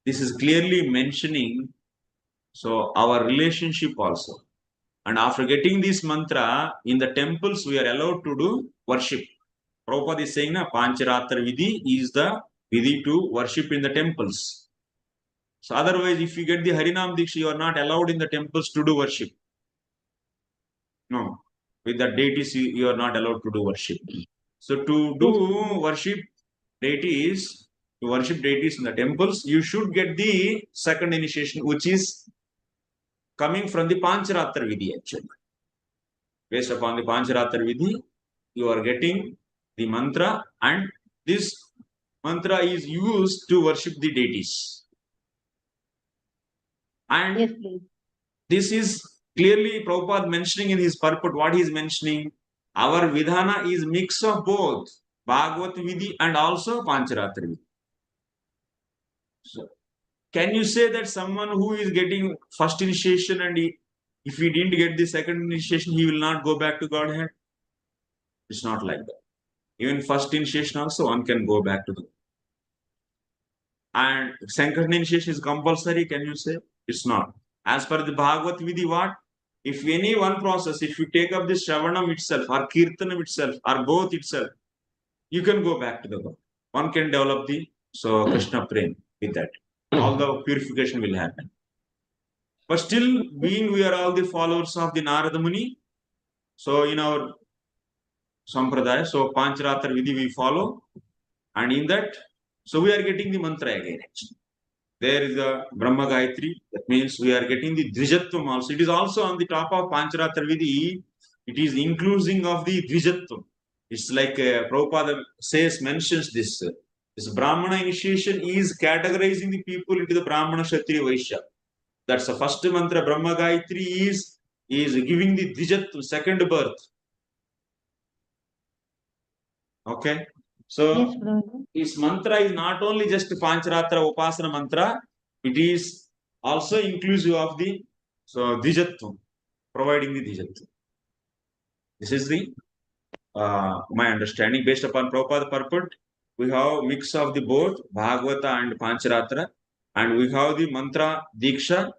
this is clearly mentioning our relationship also. And after getting this mantra, in the temples we are allowed to do worship. Prabhupada is saying na Pancharatra Vidhi is the Vidhi to worship in the temples. So otherwise, if you get the Harinam Diksha, you are not allowed in the temples to do worship. No. With the deities, you are not allowed to do worship. So to do worship deities, in the temples, you should get the second initiation, which is coming from the Pancharatra Vidhi actually. Based upon the Pancharatra Vidhi, you are getting the mantra, and this mantra is used to worship the deities. And yes, please. This is clearly Prabhupada mentioning in his purport. What he is mentioning, our vidhana is mix of both Bhagavad Vidhi and also Pancharatra Vidhi. So, can you say that someone who is getting first initiation and if he didn't get the second initiation, he will not go back to Godhead? It's not like that. Even first initiation also, one can go back to the. And second initiation is compulsory, can you say? It's not. As per the Bhagavad Vidhi, what? If any one process, if you take up the Shravanam itself, or Kirtanam itself, or both itself, you can go back to the God. One can develop the So Krishna prem with that. All the purification will happen. But still, being we are all the followers of the Narada Muni, so in our sampradaya, so Pancharatra Vidhi we follow, and in that, so we are getting the mantra again. Actually. There is a Brahma Gayatri, that means we are getting the Dvijatvam also. It is also on the top of Pancharatra Vidhi, it is including of the Dvijatvam. It's like Prabhupada mentions this. This Brahmana initiation is categorizing the people into the Brahmana, Kshatriya, Vaishya. That's the first mantra. Brahma Gayatri is giving the Dvijatvam, second birth. Okay. So Yes, Prabhuji. this mantra is not only just Pancharatra Upasana mantra, it is also inclusive of the Dvijatvam, providing the Dvijatvam. This is the my understanding based upon Prabhupada purport. We have mix of the both Bhagavata and Pancharatra, and we have the mantra Diksha.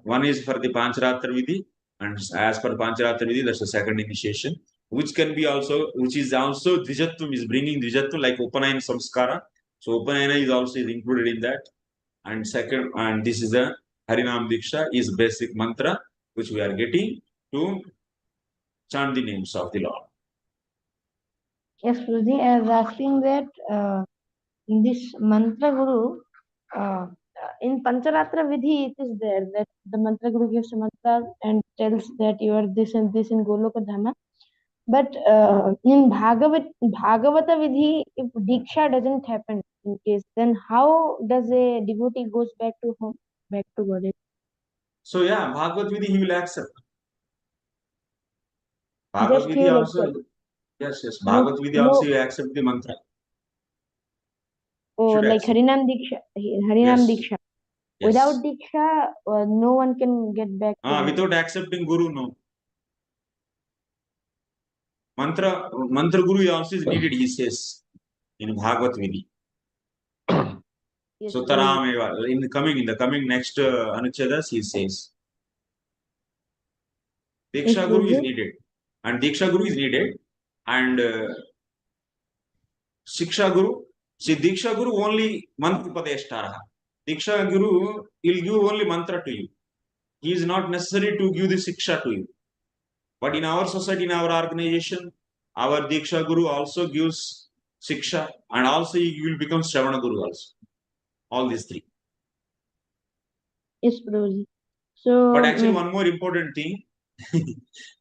One is for the Pancharatra Vidhi, and as per Pancharatra Vidhi, that's the second initiation, which can be also, which is also Dvijatvam, is bringing Dvijatvam like Upanayana Samskara. So Upanayana is also included in that. And second, and this is the Harinam Diksha, is basic mantra which we are getting to chant the names of the Lord. Yes, Prabhuji, I was asking that in this mantra guru, in Pancharatra Vidhi, it is there that the mantra guru gives a mantra and tells that you are this and this in Goloka Dhama. But in Bhagavata Vidhi, if Diksha doesn't happen in case, then how does a devotee goes back to home, back to Godhead? So yeah, Bhagavad Vidhi he will accept. Bhagavad Just he Vidhi will also, accept. yes, No, Bhagavad Vidhi no, also you accept the mantra. oh, Should like accept. Harinam Diksha, Harinam Yes. Diksha. Yes. Without Diksha, no one can get back to home. Without accepting Guru, no. Mantra Guru also is needed, he says, in Bhagavad Vidhi. Yes, Sutarameva. In the coming next Anuchadas, he says. Diksha Guru is needed. And Diksha Guru is needed. And Shiksha Guru. See, Diksha Guru only mantra padeshtara. Diksha Guru will give only mantra to you. He is not necessary to give the Shiksha to you. But in our society, in our organization, our Diksha Guru also gives Shiksha, and also he will become Shravana Guru also. All these three. Yes, Prabhuji. So, but actually, one more important thing,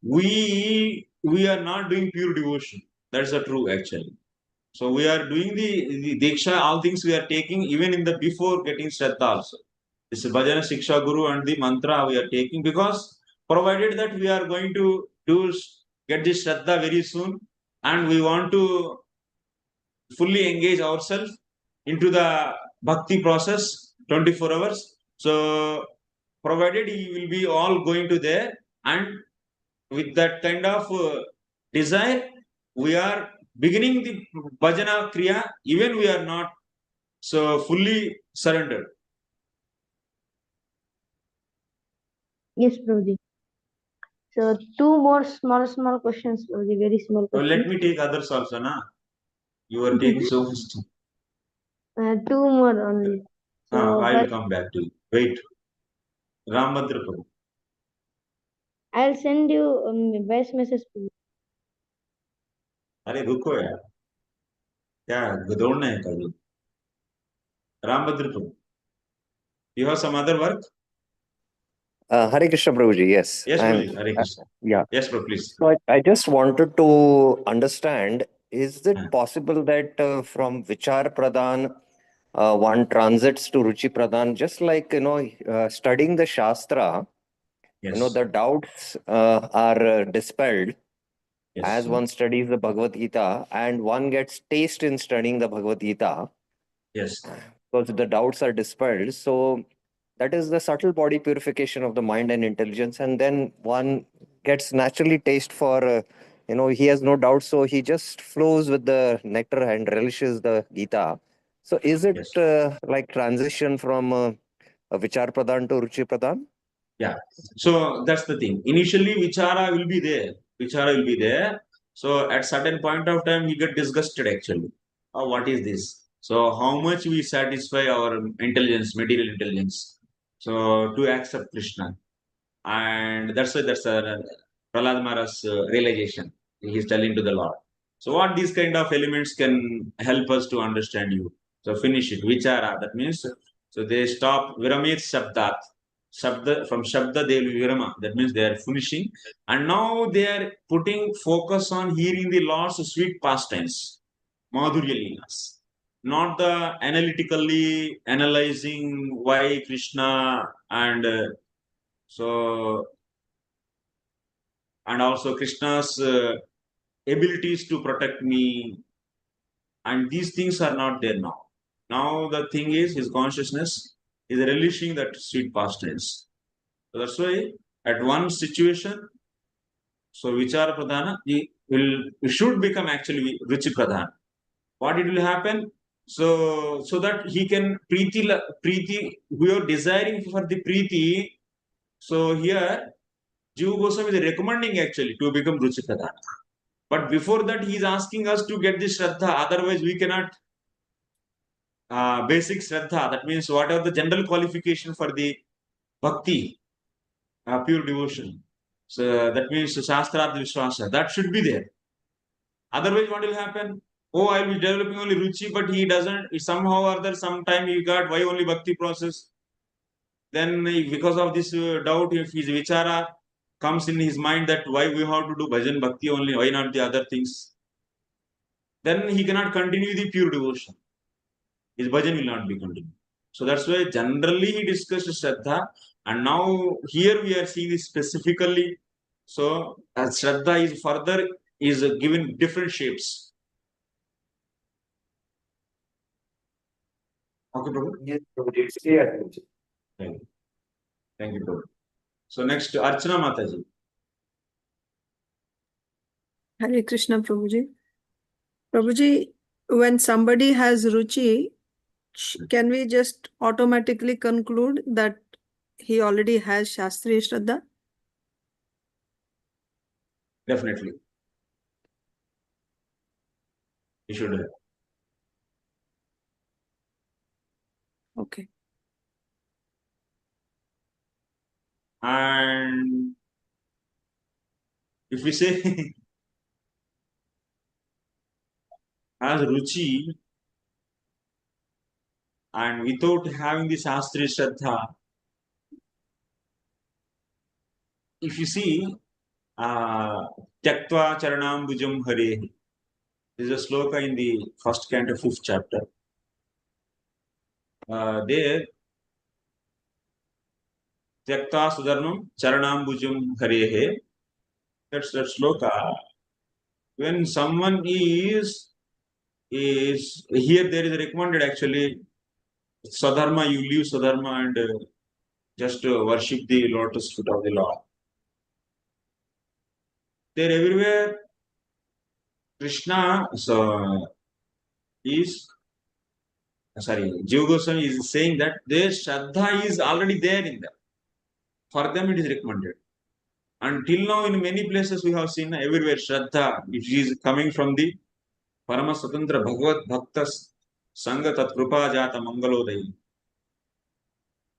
we are not doing pure devotion. That's the true actually. So we are doing the Diksha, all things we are taking even in the before getting Sraddha also. This is Bhajana, Shiksha, Guru and the mantra we are taking, because provided that we are going to get this Sraddha very soon and we want to fully engage ourselves into the bhakti process 24 hours. So provided he will be all going to there, and with that kind of desire, we are beginning the bhajana kriya, even we are not so fully surrendered. yes, Prabhuji. So, two more small questions, Prabhuji, very small So questions. let me take others also, na? You are taking so much. Two more only. So, I will come back to you. Wait. Rambhadra Prabhu. I'll send you voice message. अरे रुको यार, क्या दौड़ना है कल? Rambhadra Prabhu. You have some other work? Hare Krishna Prabhuji, yes. Yes, I'm- Prabhuji. Hare Krishna. yeah. Yes, Prabhu, please. So I just wanted to understand, is it possible that from Vichar Pradhan, one transits to Ruci Pradhan, just like, studying the Shastra, Yes. the doubts are dispelled Yes. as one studies the Bhagavad Gita, and one gets taste in studying the Bhagavad Gita, Yes. because the doubts are dispelled. So that is the subtle body purification of the mind and intelligence, and then one gets naturally taste for he has no doubt, so he just flows with the nectar and relishes the Gita. So is it Yes. like transition from a Vichar Pradhan to Ruci Pradhan? Yeah. So that's the thing. Initially, vichara will be there. Vichara will be there. So at certain point of time, we get disgusted actually. Oh, what is this? So how much we satisfy our intelligence, material intelligence, so to accept Krishna. And that's a Prahlad Maharaj's realization. He is telling to the Lord. So what these kind of elements can help us to understand you. So finish it. Vicara. That means so they stop viramit shabdat. Shabda from shabda they will virama. That means they are finishing. And now they are putting focus on hearing the Lord's sweet pastimes. Madhurya lilas. Not the analytically analyzing why Krishna and so and also Krishna's abilities to protect me, and these things are not there now. Now the thing is his consciousness is relishing that sweet past tense. So that's why at one situation, so vicara pradhana, he should become actually Ruci Pradhana. What it will happen? So that he can preeti, we are desiring for the preeti. So here Jiva Goswami is recommending actually to become Ruci Pradhana. But before that, he is asking us to get the sraddha. Otherwise, we cannot basic sraddha. That means whatever the general qualification for the bhakti, pure devotion. So that means sastrartha visvasha. That should be there. Otherwise, what will happen? Oh, I will be developing only ruchi, but he doesn't. Somehow or other, sometime he got why only bhakti process. Then because of this doubt, if his vicara comes in his mind that why we have to do bhajan bhakti only, why not the other things? Then he cannot continue the pure devotion. His bhajan will not be continued. So that's why generally he discussed sraddha, and now here we are seeing this specifically. So as sraddha is further is given different shapes. Okay, Prabhu? Yes, Prabhuji, it's clear. Thank you. Thank you, Prabhu. So next, Archana Mataji. Hare Krishna, Prabhuji. Prabhuji, when somebody has ruchi, can we just automatically conclude that he already has shastriya shraddha? Definitely. He should have. Okay. And if we say has ruchi and without having the sastriya shraddha, if you see Tyaktva Charanam Bhujam Hare. This is a sloka in the first canto, 5th chapter. There, Tyakta Sudharmam Charanam Bhujam Hare. That's that sloka. When someone is here, there is recommended actually Sadharma, you leave Sadharma and just worship the lotus foot of the Lord. There everywhere, Krishna Jiva Goswami is saying that their Shraddha is already there in them. For them it is recommended. Until now, in many places we have seen everywhere Shraddha, which is coming from the Parama Swatantra Bhagavad Bhaktas Sangha Tat Krupa Jata Mangalodayi.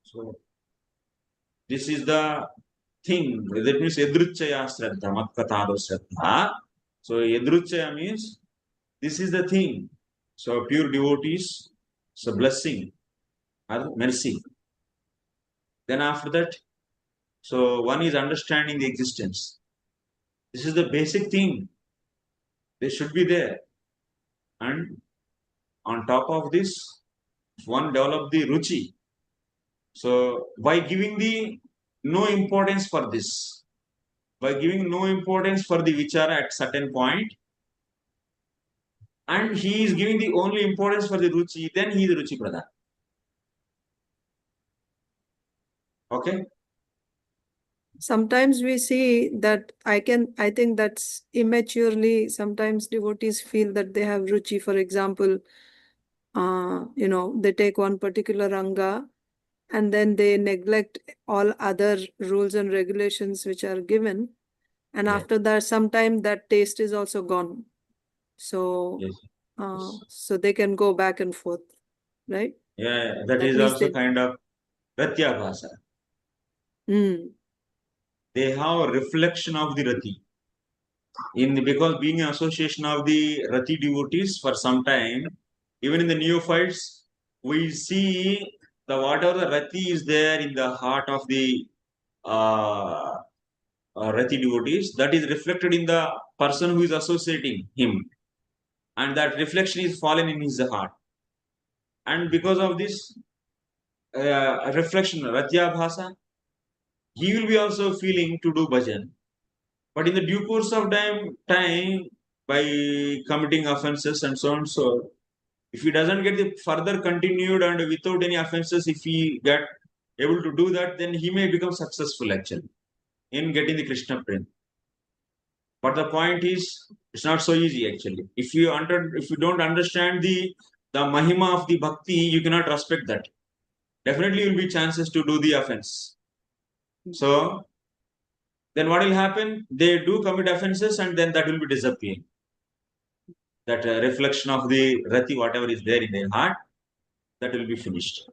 So, this is the thing. That means Yadruchaya Sraddha, Matkatado Sraddha. So, Yadruchaya means this is the thing. So, pure devotees, so blessing, or mercy. Then after that, so one is understanding the existence. This is the basic thing. They should be there. And on top of this, one develop the ruchi. So by giving the no importance for this, by giving no importance for the vicara at certain point, and he is giving the only importance for the ruchi, then he is Ruci Pradhana. Okay? Sometimes we see that I think that's immaturely, sometimes devotees feel that they have ruchi. For example, they take one particular anga and then they neglect all other rules and regulations which are given. And Yes. after that, sometime that taste is also gone. So Yes. so they can go back and forth, right? Yeah, That is means also they- kind of Ratyabhasa. They have a reflection of the Rati. Because being an association of the Rati devotees for some time, even in the neophytes, we see the whatever the Rati is there in the heart of the Rati devotees, that is reflected in the person who is associating him, and that reflection is fallen in his heart. And because of this reflection, Ratyabhasa, he will be also feeling to do bhajan. But in the due course of time, by committing offenses and so on, so if he doesn't get the further continued and without any offenses, if he get able to do that, then he may become successful actually in getting the Krishna prem. But the point is, it's not so easy actually. If you don't understand the mahima of the bhakti, you cannot respect that. Definitely will be chances to do the offense. So then what will happen? They do commit offenses and then that will be disappearing. That reflection of the rati, whatever is there in their heart, that will be finished.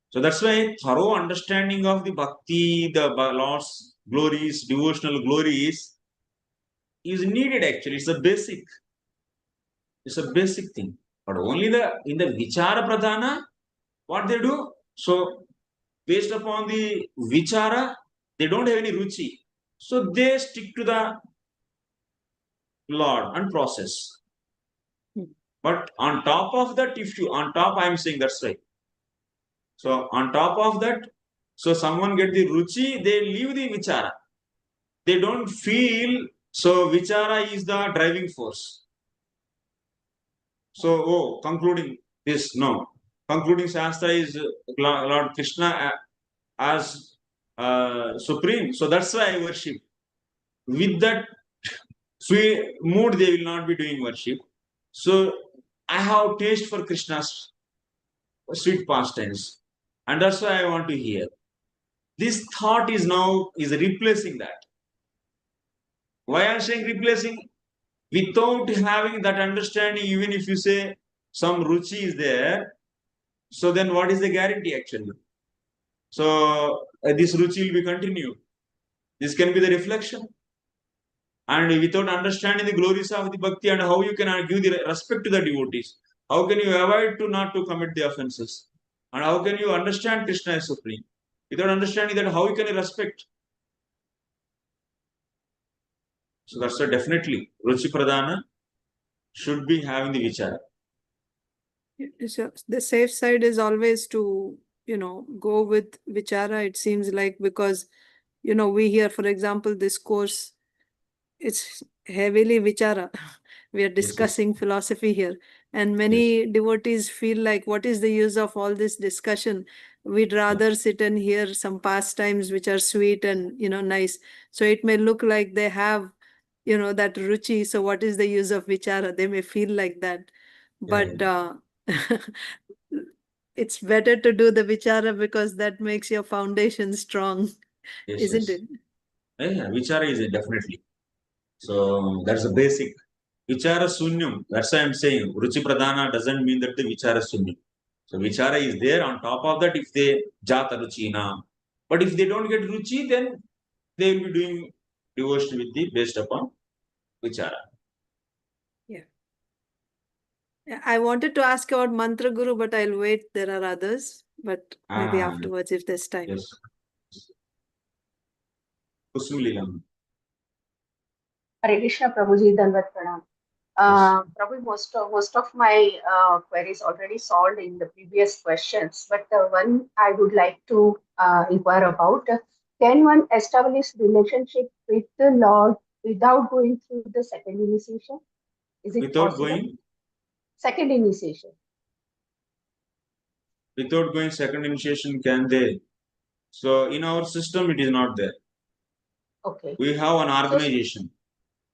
So that's why thorough understanding of the bhakti, the Lord's glories, devotional glories is needed actually. It's a basic thing. But only in the vicara pradhana, what they do? So based upon the vicara, they don't have any ruci. So they stick to the Lord and process. But on top of that, I am saying that's right. So on top of that, so someone get the ruci, they leave the vichara. They don't feel, so vichara is the driving force. So, concluding this, no. Concluding sastra is Lord Krishna as supreme. So that's why I worship. With that mood, they will not be doing worship. So I have taste for Krishna's sweet pastimes. And that's why I want to hear. This thought is replacing that. Why I'm saying replacing? Without having that understanding, even if you say some ruci is there, so then what is the guarantee actually? So this ruci will be continued. This can be the reflection. And without understanding the glories of the bhakti and how you can give the respect to the devotees, how can you avoid not to commit the offenses? And how can you understand Krishna is supreme? Without understanding that, how you can respect? So that's why definitely Ruci Pradhana should be having the vichara. So the safe side is always to, go with vichara, it seems like, because, we hear, for example, this course, it's heavily vichara. We are discussing philosophy here. And many devotees feel like, what is the use of all this discussion? We'd rather sit and hear some pastimes which are sweet and, nice. So it may look like they have, that ruchi. So what is the use of vichara? They may feel like that. But it's better to do the vichara because that makes your foundation strong, isn't it? Yeah, vichara is definitely. So that's the basic. Vichara sunyam. That's why I'm saying Ruci Pradhana doesn't mean that the vichara sunyam. So vichara is there. On top of that, if they jata ruchina, but if they don't get ruchi, then they will be doing devotion with the based upon vichara. I wanted to ask about Mantra Guru, but I'll wait. There are others, but maybe afterwards if there's time. Yes. Lila. Hare Krishna, Prabhuji, Dandavat Pranam. Prabhu, most of my queries already solved in the previous questions, but the one I would like to inquire about, can one establish relationship with the Lord without going through the second initiation? Is it Without possible? going? Second initiation. Without going second initiation, can they? So in our system, it is not there. Okay. We have an organization.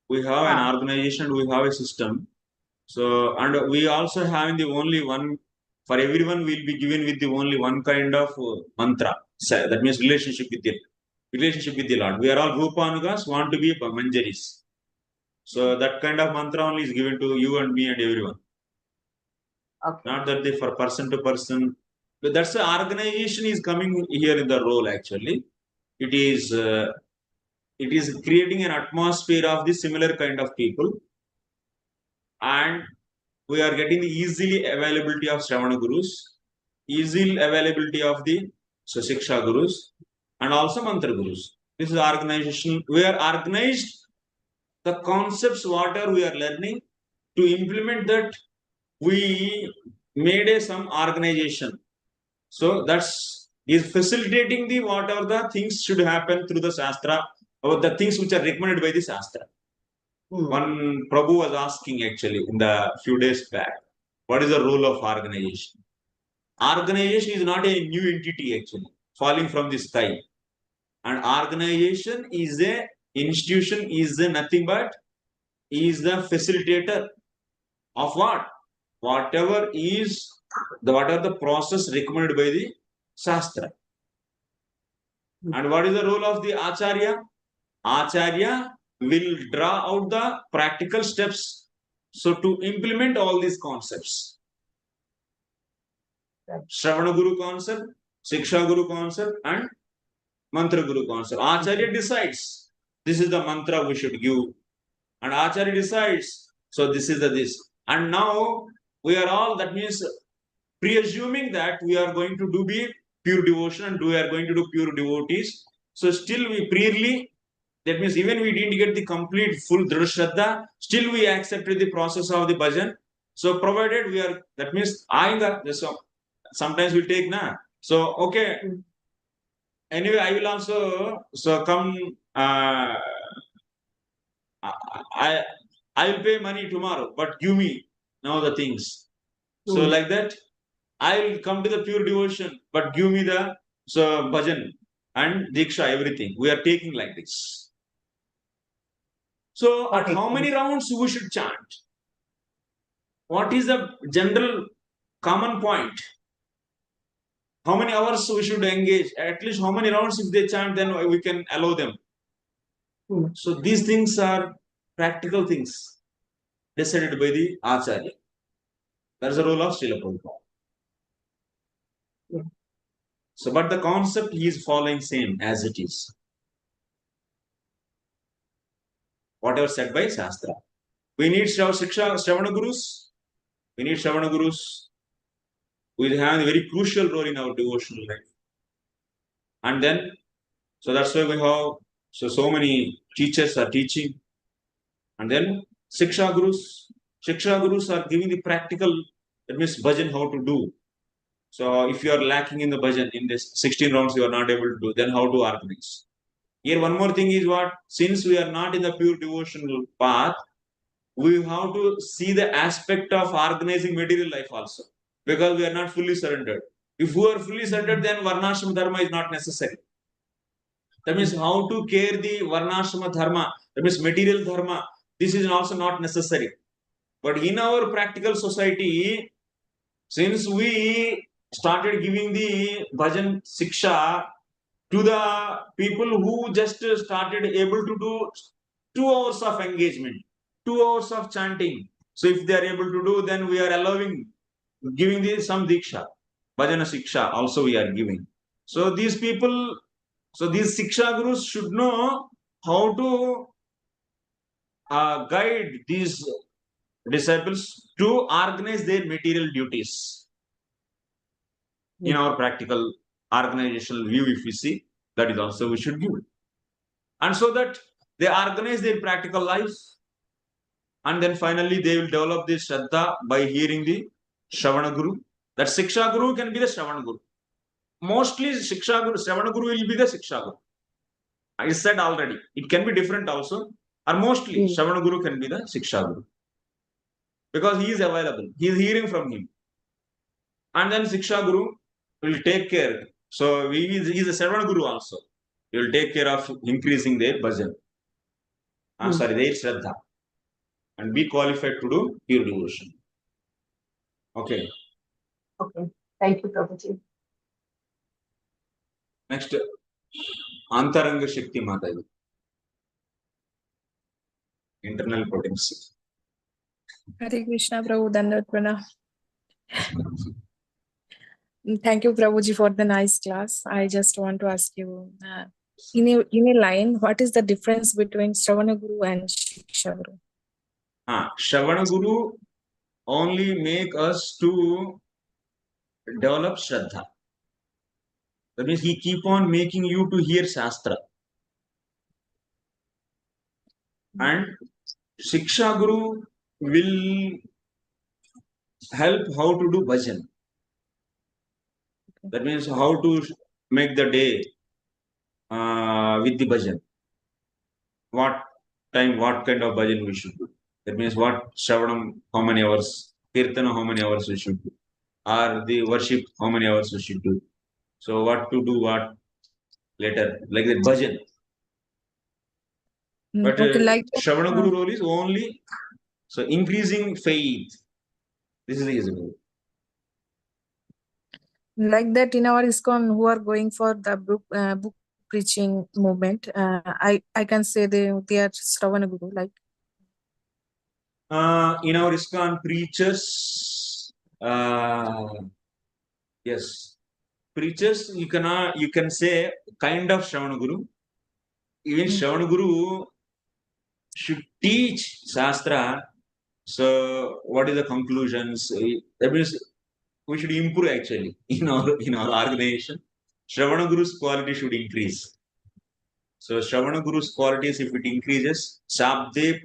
We have an organization, we have a system. So, and we also have the only one, for everyone will be given with the only one kind of mantra. That means relationship with the Lord. We are all Rupanugas, want to be Manjaris. So that kind of mantra only is given to you and me and everyone. Okay. Not that they for person to person. But that's the organization is coming here in the role actually. It is creating an atmosphere of the similar kind of people, and we are getting the easily availability of Shravana Gurus, easy availability of the Siksha Gurus, and also Mantra Gurus. This is organization. We are organized the concepts whatever we are learning to implement that. We made some organization. So that's is facilitating the whatever the things should happen through the sastra or the things which are recommended by the sastra. One Prabhu was asking actually in the few days back, what is the role of organization? Organization is not a new entity actually, falling from the sky. And organization is a institution, is a nothing but is the facilitator of what? Whatever is what are the process recommended by the sastra. And what is the role of the acharya? Acharya will draw out the practical steps. So to implement all these concepts, Shravana Guru concept, Siksha Guru concept, and Mantra Guru concept. Acharya decides this is the mantra we should give, and Acharya decides so this is the this. And now we are all, that means pre-assuming that we are going to do be pure devotion and we are going to do pure devotees. So still we purely, that means even we didn't get the complete full sraddha, still we accepted the process of the bhajan. So provided we are, that means sometimes we take na. So okay. Anyway, I will also come. I will pay money tomorrow, but give me now the things. So like that, I will come to the pure devotion, but give me the bhajan and diksha, everything. We are taking like this. So at how many rounds we should chant? What is the general common point? How many hours we should engage? At least how many rounds if they chant, then we can allow them. So these things are practical things decided by the acharya. That is the role of Srila Prabhupada. So, but the concept he is following same as it is. Whatever said by Shastra. We need Shravana Gurus. We need Shravana Gurus. We have a very crucial role in our devotional life. And then, so that's why we have so many teachers are teaching. And then Siksha Gurus. Siksha Gurus are giving the practical, that means bhajan how to do. So if you are lacking in the bhajan, in this 16 rounds you are not able to do, then how to organize? Here one more thing is what? Since we are not in the pure devotional path, we have to see the aspect of organizing material life also. Because we are not fully surrendered. If we are fully surrendered, then varnashram dharma is not necessary. That means how to care the varnashram dharma, that means material dharma, this is also not necessary. But in our practical society, since we started giving the bhajan siksha to the people who just started able to do 2 hours of engagement, 2 hours of chanting. So if they are able to do, then we are allowing, giving the some diksha, bhajana siksha also we are giving. So these people, so these siksha gurus should know how to guide these disciples to organize their material duties. In our practical organizational view, if we see, that is also we should give. And so that they organize their practical life, and then finally they will develop this sraddha by hearing the Shravana Guru. That Siksha Guru can be the Shravana Guru. Mostly Shravana Guru will be the Siksha Guru. I said already, it can be different also, or mostly Shravana Guru can be the Siksha Guru. Because he is available, he is hearing from him. And then Siksha Guru will take care. So he is a Shravana Guru also. He will take care of increasing their bhajan. Their sraddha. And be qualified to do pure devotion. Okay. Okay. Thank you, Prabhuji. Next, Antaranga Shakti Mataji. internal potency. Hare Krishna, Prabhu, Dandavat Pranam. Thank you, Prabhuji, for the nice class. I just want to ask you, in a line, what is the difference between Shravana Guru and Shiksha Guru? Shravana Guru only make us to develop sraddha. That means he keep on making you to hear sastra. And Shiksha Guru will help how to do bhajan. That means how to make the day with the bhajan. What time, what kind of bhajan we should do. That means what Shravanam, how many hours, Kirtana, how many hours we should do. Or the worship, how many hours we should do. So what to do, what later, like the bhajan. But Okay, like Shravana Guru role is only so increasing faith. This is the reason. Like that in our ISKCON who are going for the book preaching movement, I can say they are Shravana Guru. Like in our ISKCON preachers, yes, preachers you can say kind of Shravana Guru. Even Shravana Guru should teach sastra. So what is the conclusions? That means we should improve actually in our organization. Shravana Guru's quality should increase. So Shravana Guru's qualities, if it increases, tthe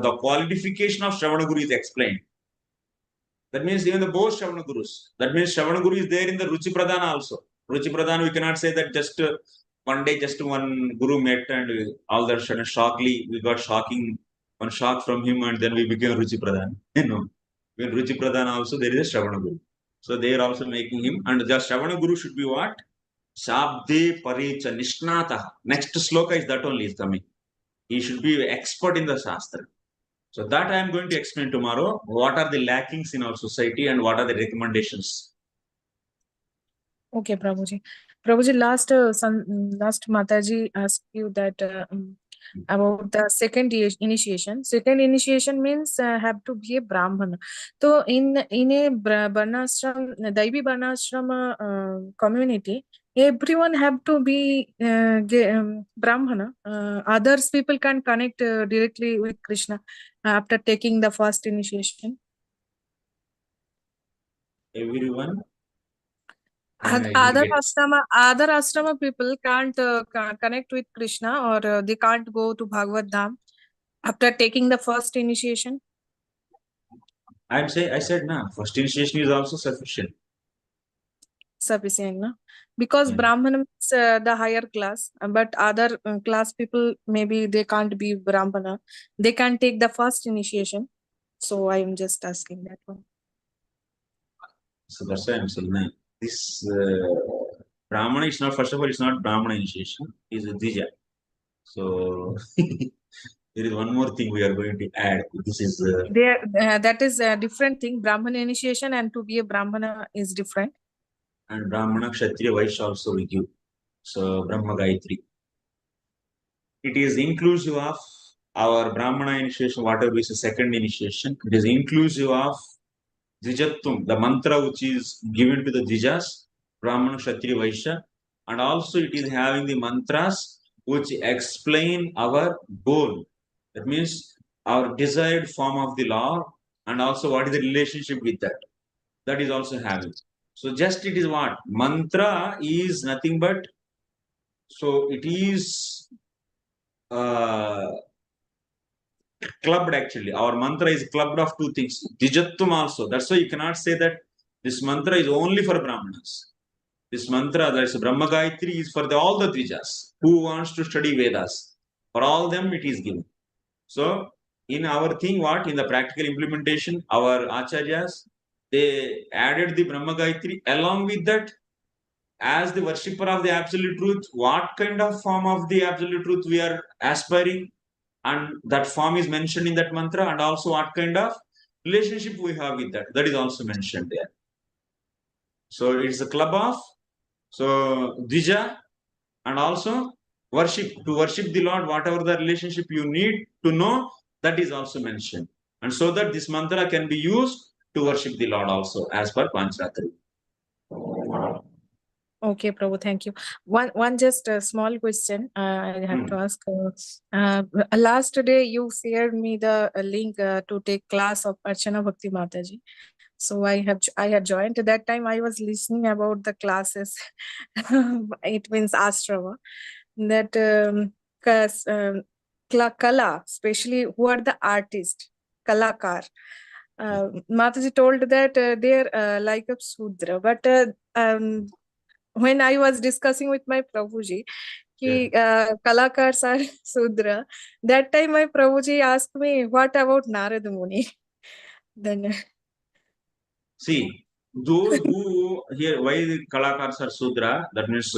the qualification of Shravana Guru is explained. That means even the both Shravana Gurus. That means Shravana Guru is there in the Ruci Pradhana also. Ruci Pradhana, we cannot say that just one day, just one Guru met and all that sudden shockingly, we got one shock from him and then we became Ruci Pradhana. In Ruci Pradhana also there is a Shravana Guru. So they are also making him, and the Shravana Guru should be what? Shabde Paricha Nishnata. Next sloka is that only is coming. He should be expert in the sastra. So that I am going to explain tomorrow. What are the lackings in our society and what are the recommendations? Okay, Prabhuji. Prabhuji, last Mataji asked you that about the second initiation. Second initiation means have to be a Brahmana. So in a Varnashram, Daivi Varnashram community, everyone have to be Brahmana. Others people can connect directly with Krishna after taking the first initiation. Everyone. Other ashrama people can't connect with Krishna, or they can't go to Bhagavad Dham after taking the first initiation. I said na, first initiation is also sufficient. Sufficient, no? Because Brahmana is the higher class, but other class people, maybe they can't be Brahmana. They can take the first initiation. So I am just asking that one. So that's why I'm saying na, this Brahmana is not, first of all, it's not Brahmana initiation, it's a Dija. So there is one more thing we are going to add. This is that is a different thing. Brahmana initiation and to be a Brahmana is different. And Brahmana, Kshatriya, Vaishya also we give. So Brahma Gayatri. It is inclusive of our Brahmana initiation, whatever is the second initiation. It is inclusive of jivatma, the mantra which is given to the Dijas, Brahmana, Kshatriya, Vaishya. And also it is having the mantras which explain our goal. That means our desired form of the law and also what is the relationship with that. That is also having. So just it is what? Mantra is nothing but, so it is clubbed actually. Our mantra is clubbed of two things. Dijattum also. That's why you cannot say that this mantra is only for Brahmanas. This mantra, that is Brahma Gayatri, is for all the Dvijas who wants to study Vedas. For all them it is given. So in our thing, what? In the practical implementation, our Acharyas, they added the Brahma Gayatri. Along with that, as the worshipper of the absolute truth, what kind of form of the absolute truth we are aspiring, and that form is mentioned in that mantra, and also what kind of relationship we have with that, that is also mentioned there. So it's a club of so Dvija and also to worship the Lord, whatever the relationship you need to know, that is also mentioned. And so that this mantra can be used to worship the Lord also, as per Panchratri. Okay, Prabhu, thank you. One just a small question I have to ask. Last day you shared me the link to take class of Archana Bhakti Mataji. So I had joined. At that time I was listening about the classes. It means Astrava. That Kala, especially who are the artists, Kalakar. Mataji told that they're like a Sudra, but when I was discussing with my Prabhuji, Kalakars are Sudra, that time my Prabhuji asked me, what about Narad Muni? Then See, those who here, why the Kalakars are Sudra, that means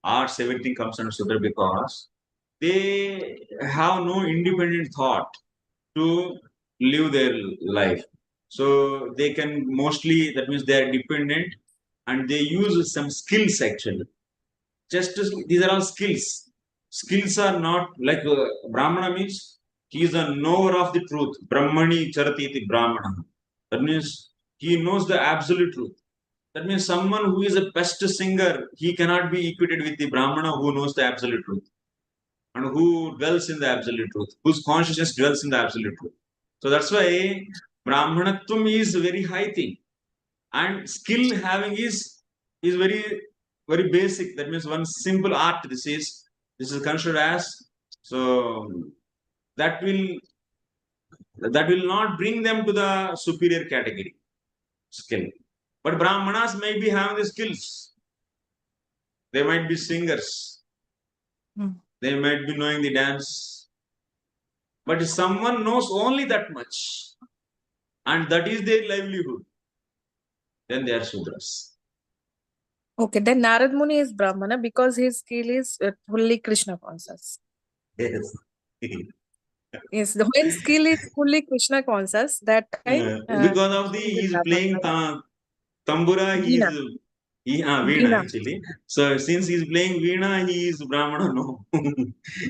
arts, everything comes under Sudra because they have no independent thought to live their life. So they can mostly, that means they are dependent and they use some skills actually. These are all skills. Skills are not like Brahmana means he is a knower of the truth. Brahmani charati iti Brahmana. That means he knows the absolute truth. That means someone who is a best singer, he cannot be equated with the Brahmana who knows the absolute truth and who dwells in the absolute truth, whose consciousness dwells in the absolute truth. So that's why Brahmanatvam is a very high thing. And skill having is very, very basic. That means one simple art this is considered as, so that will not bring them to the superior category skill. But Brahmanas may be having the skills. They might be singers. They might be knowing the dance. But if someone knows only that much, and that is their livelihood, then they are Sudras. okay, then Narad Muni is Brahmana because his skill is fully Krishna conscious. Yes. Yes, when skill is fully Krishna conscious, that time because of he is playing tambura, he is Veena actually. So since he is playing Veena, he is Brahmana. No,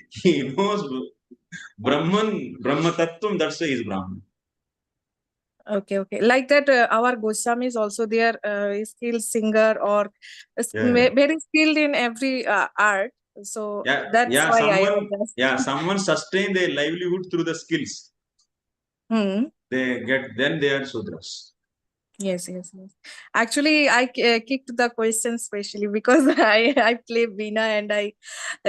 he knows Brahman, Brahma Tattvam. That's why he is Brahman. Okay, okay. Like that, our Goswami is also there, skilled singer or very skilled in every art. So that's why someone sustain their livelihood through the skills. They are Sudras. Yes. Actually, I kicked the question specially because I play Veena and I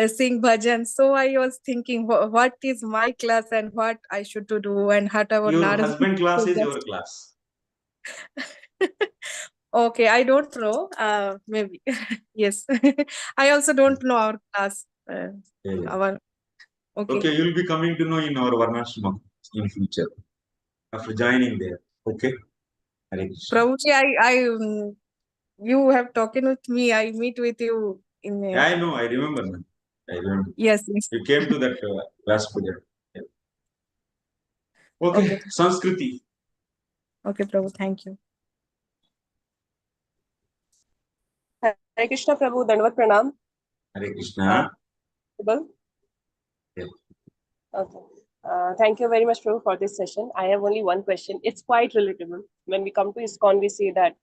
sing bhajan. So I was thinking, what is my class and what I should to do and how about your husband class is your class. Okay, I don't know. Maybe yes. I also don't know our class. Our okay, you'll be coming to know in our Varnashrama in future after joining there. Okay. Prabhuji, you have talking with me. I meet with you in. Yeah, I know. I remember. Man. I remember. Yes. You came to that last project. Yeah. Okay. Sanskriti. Okay, Prabhu. Thank you. Hare Krishna, Prabhu. Dandavat Pranam. Hare Krishna. Yeah. Okay. Thank you very much, Prabhu, for this session. I have only one question. It's quite relatable. When we come to ISKCON, we see that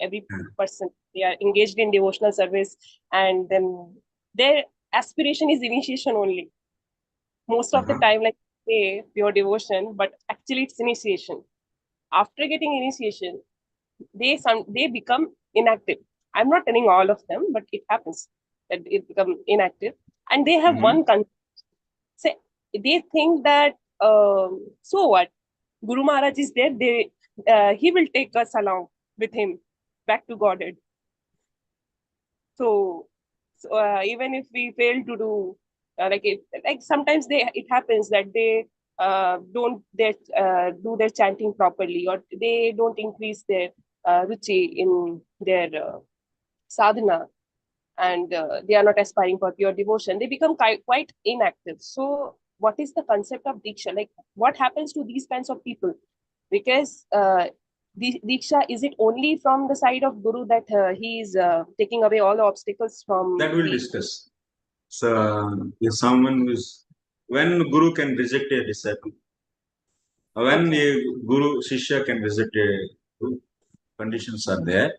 every person, they are engaged in devotional service and then their aspiration is initiation only. Most of the time, like say pure devotion, but actually it's initiation. After getting initiation, they become inactive. I'm not telling all of them, but it happens that it become inactive. And they have one concept. Say, they think that so what, Guru Maharaj is there, he will take us along with him back to Godhead. So even if we fail to do like sometimes it happens that they don't do their chanting properly, or they don't increase their ruci in their sadhana, and they are not aspiring for pure devotion, they become quite inactive. So what is the concept of diksha? Like, what happens to these kinds of people? Because the diksha, is it only from the side of Guru that he is taking away all the obstacles from that we'll discuss. So if someone is, when Guru can reject a disciple, when Okay. a Guru Shishya can reject a Guru, conditions are there.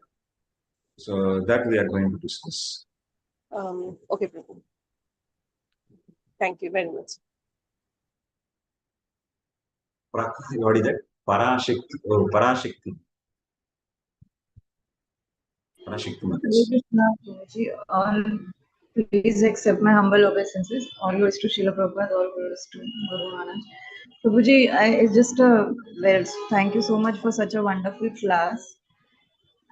So that we are going to discuss. Okay, Prabhu. Thank you very much. What is that? Parashakti. Oh, Parashakti. Parashakti Maharaj. All, please accept my humble obeisances. All glories to Srila Prabhupada, all glories to Guru Maharaj. Prabhuji, it's just well, thank you so much for such a wonderful class.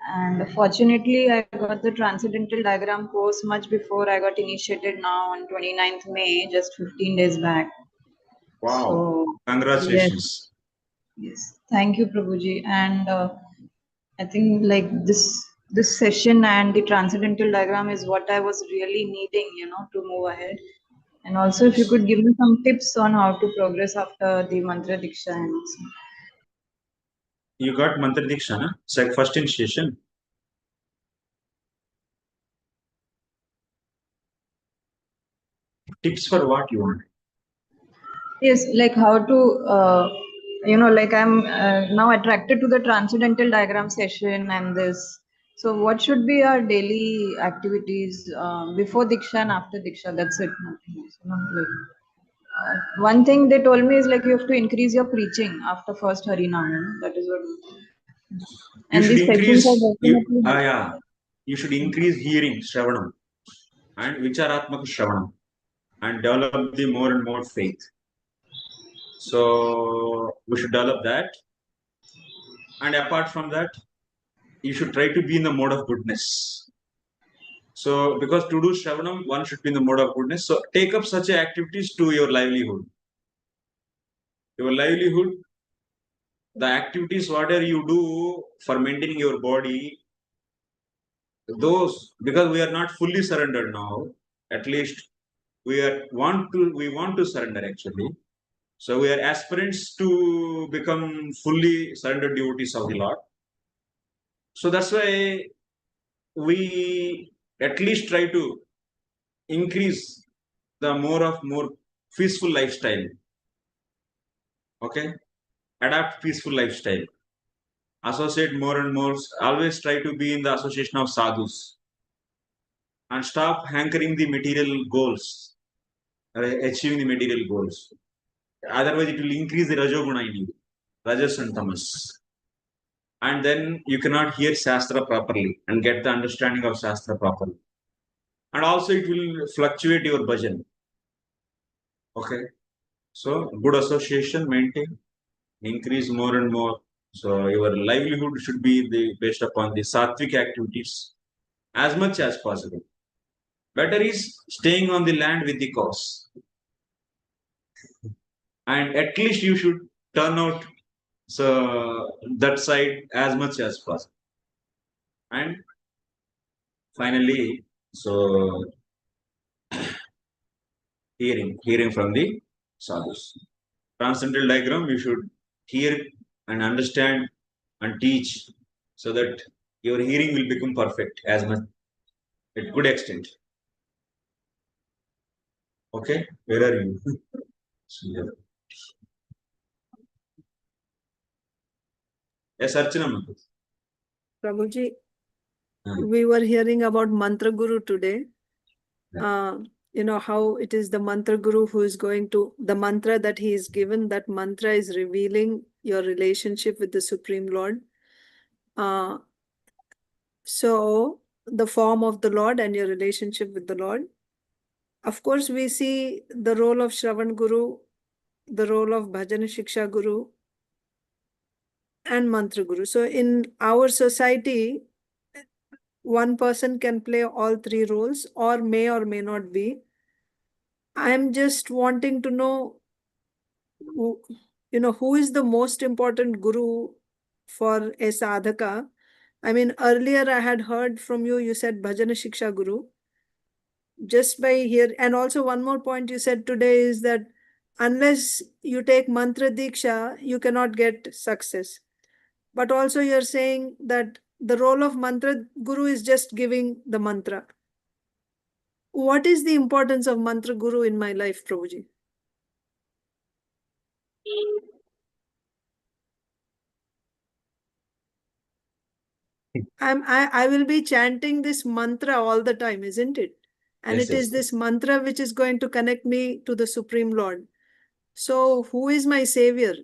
And fortunately, I got the transcendental diagram course much before I got initiated now on 29th May, just 15 days back. Wow. So, Congratulations. yes. Thank you, Prabhuji. And I think like this session and the transcendental diagram is what I was really needing, to move ahead. And also, if you could give me some tips on how to progress after the mantra diksha and also. You got mantra diksha, na? It's like first initiation. Tips for what you want? Yes, like how to, like I'm now attracted to the transcendental diagram session and this. So, what should be our daily activities before diksha and after diksha? That's it. Nothing else, one thing they told me is like you have to increase your preaching after first Harinam. That is what. You should these sessions are increase. definitely. You should increase hearing, shravanam, and vicharatmaka shravanam, and develop the more and more faith. So we should develop that. And apart from that, you should try to be in the mode of goodness. So because to do shravanam, one should be in the mode of goodness. So take up such activities to your livelihood. Your livelihood, the activities whatever you do for maintaining your body, those, because we are not fully surrendered now, at least we want to surrender actually. So we are aspirants to become fully surrendered devotees of the Lord. So that's why we at least try to increase the more peaceful lifestyle. Okay, adapt peaceful lifestyle. Associate more and more. Always try to be in the association of sadhus, and stop hankering the material goals, achieving the material goals. Otherwise, it will increase the rajoguna in you, rajas and tamas. And then you cannot hear sastra properly and get the understanding of sastra properly. And also, it will fluctuate your bhajan. Okay, so good association maintain, increase more and more. So your livelihood should be based upon the sattvic activities as much as possible. Better is staying on the land with the cows. And at least you should turn out that side as much as possible. And finally, so hearing from the sadhus. Transcendental diagram, you should hear and understand and teach so that your hearing will become perfect as much at good extent. Okay, where are you? Here. Yes, Archana. Prabhuji, we were hearing about Mantra Guru today. How it is the Mantra Guru who is going to, the mantra that he is given, that mantra is revealing your relationship with the Supreme Lord. So the form of the Lord and your relationship with the Lord. Of course, we see the role of Shravan Guru, the role of Bhajana Shiksha Guru, and Mantra Guru. So in our society, one person can play all three roles or may not be. I'm just wanting to know, who is the most important guru for a sadhaka? I mean, earlier I had heard from you, you said Bhajana Shiksha Guru. Just by here, and also one more point you said today is that unless you take mantra diksha, you cannot get success. But also you're saying that the role of mantra guru is just giving the mantra. what is the importance of mantra guru in my life, Prabhuji? I will be chanting this mantra all the time, isn't it? And Yes, it is this mantra which is going to connect me to the Supreme Lord. So who is my savior?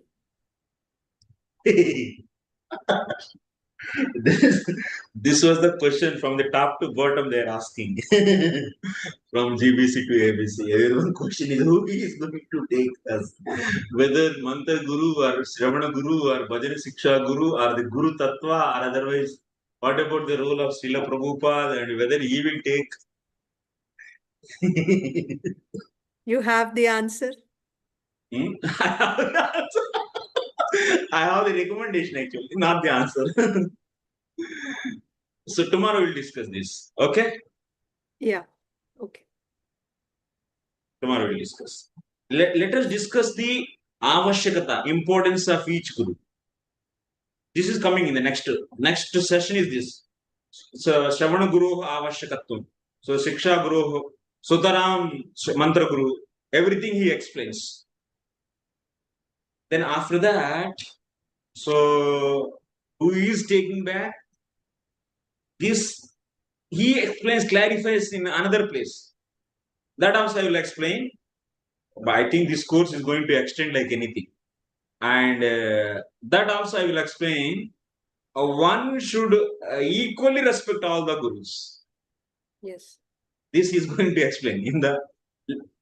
This was the question from the top to bottom they are asking. From GBC to ABC. Everyone question is who is going to take us? Whether Mantra Guru or Shravana Guru or Bhajana Siksha Guru or the Guru Tattva or otherwise. What about the role of Srila Prabhupada and whether he will take? You have the answer. Hmm? I have the recommendation actually, not the answer. So tomorrow we'll discuss this. Okay? Yeah. Okay. Tomorrow we'll discuss. Let us discuss the avashyakata, importance of each guru. This is coming in the next session is this. So Shravana Guru avashyakatvam. So Siksha Guru, Sutaram Mantra Guru, everything he explains. Then after that, so who is taking back? This he explains, clarifies in another place. That also I will explain. But I think this course is going to extend like anything. And that also I will explain. One should equally respect all the gurus. Yes. This is going to explain.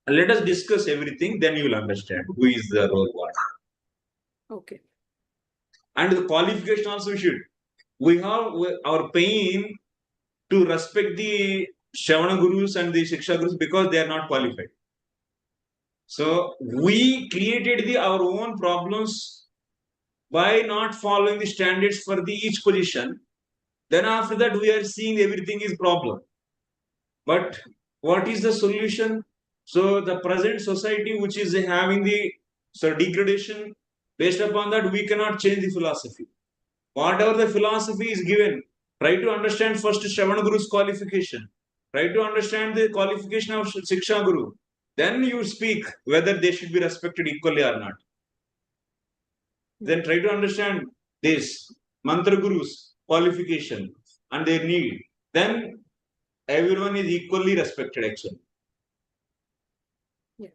Let us discuss everything, then you will understand who is the role what. Okay. And the qualification also should. We have our pain to respect the Shravana Gurus and the Shiksha Gurus because they are not qualified. So we created our own problems by not following the standards for each position. Then after that we are seeing everything is problem. But what is the solution? So the present society which is having the degradation, based upon that we cannot change the philosophy. Whatever the philosophy is given, try to understand first Shravana Guru's qualification. Try to understand the qualification of Siksha Guru. Then you speak whether they should be respected equally or not. Then try to understand this Mantra Guru's qualification and their need. Then everyone is equally respected actually. Yeah.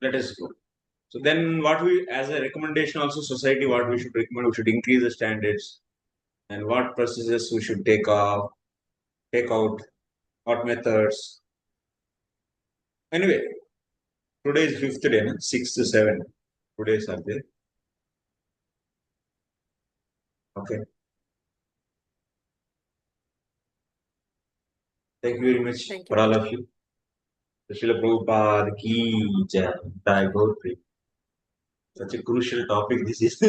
Let us go. So then what we, as a recommendation also society, what we should recommend, we should increase the standards and what processes we should take out, what methods. Anyway, today is 5th day, 6 to 7. 2 days are there. Okay. Thank you very much for all of you. Srila Prabhupada ki jai. Such a crucial topic this is.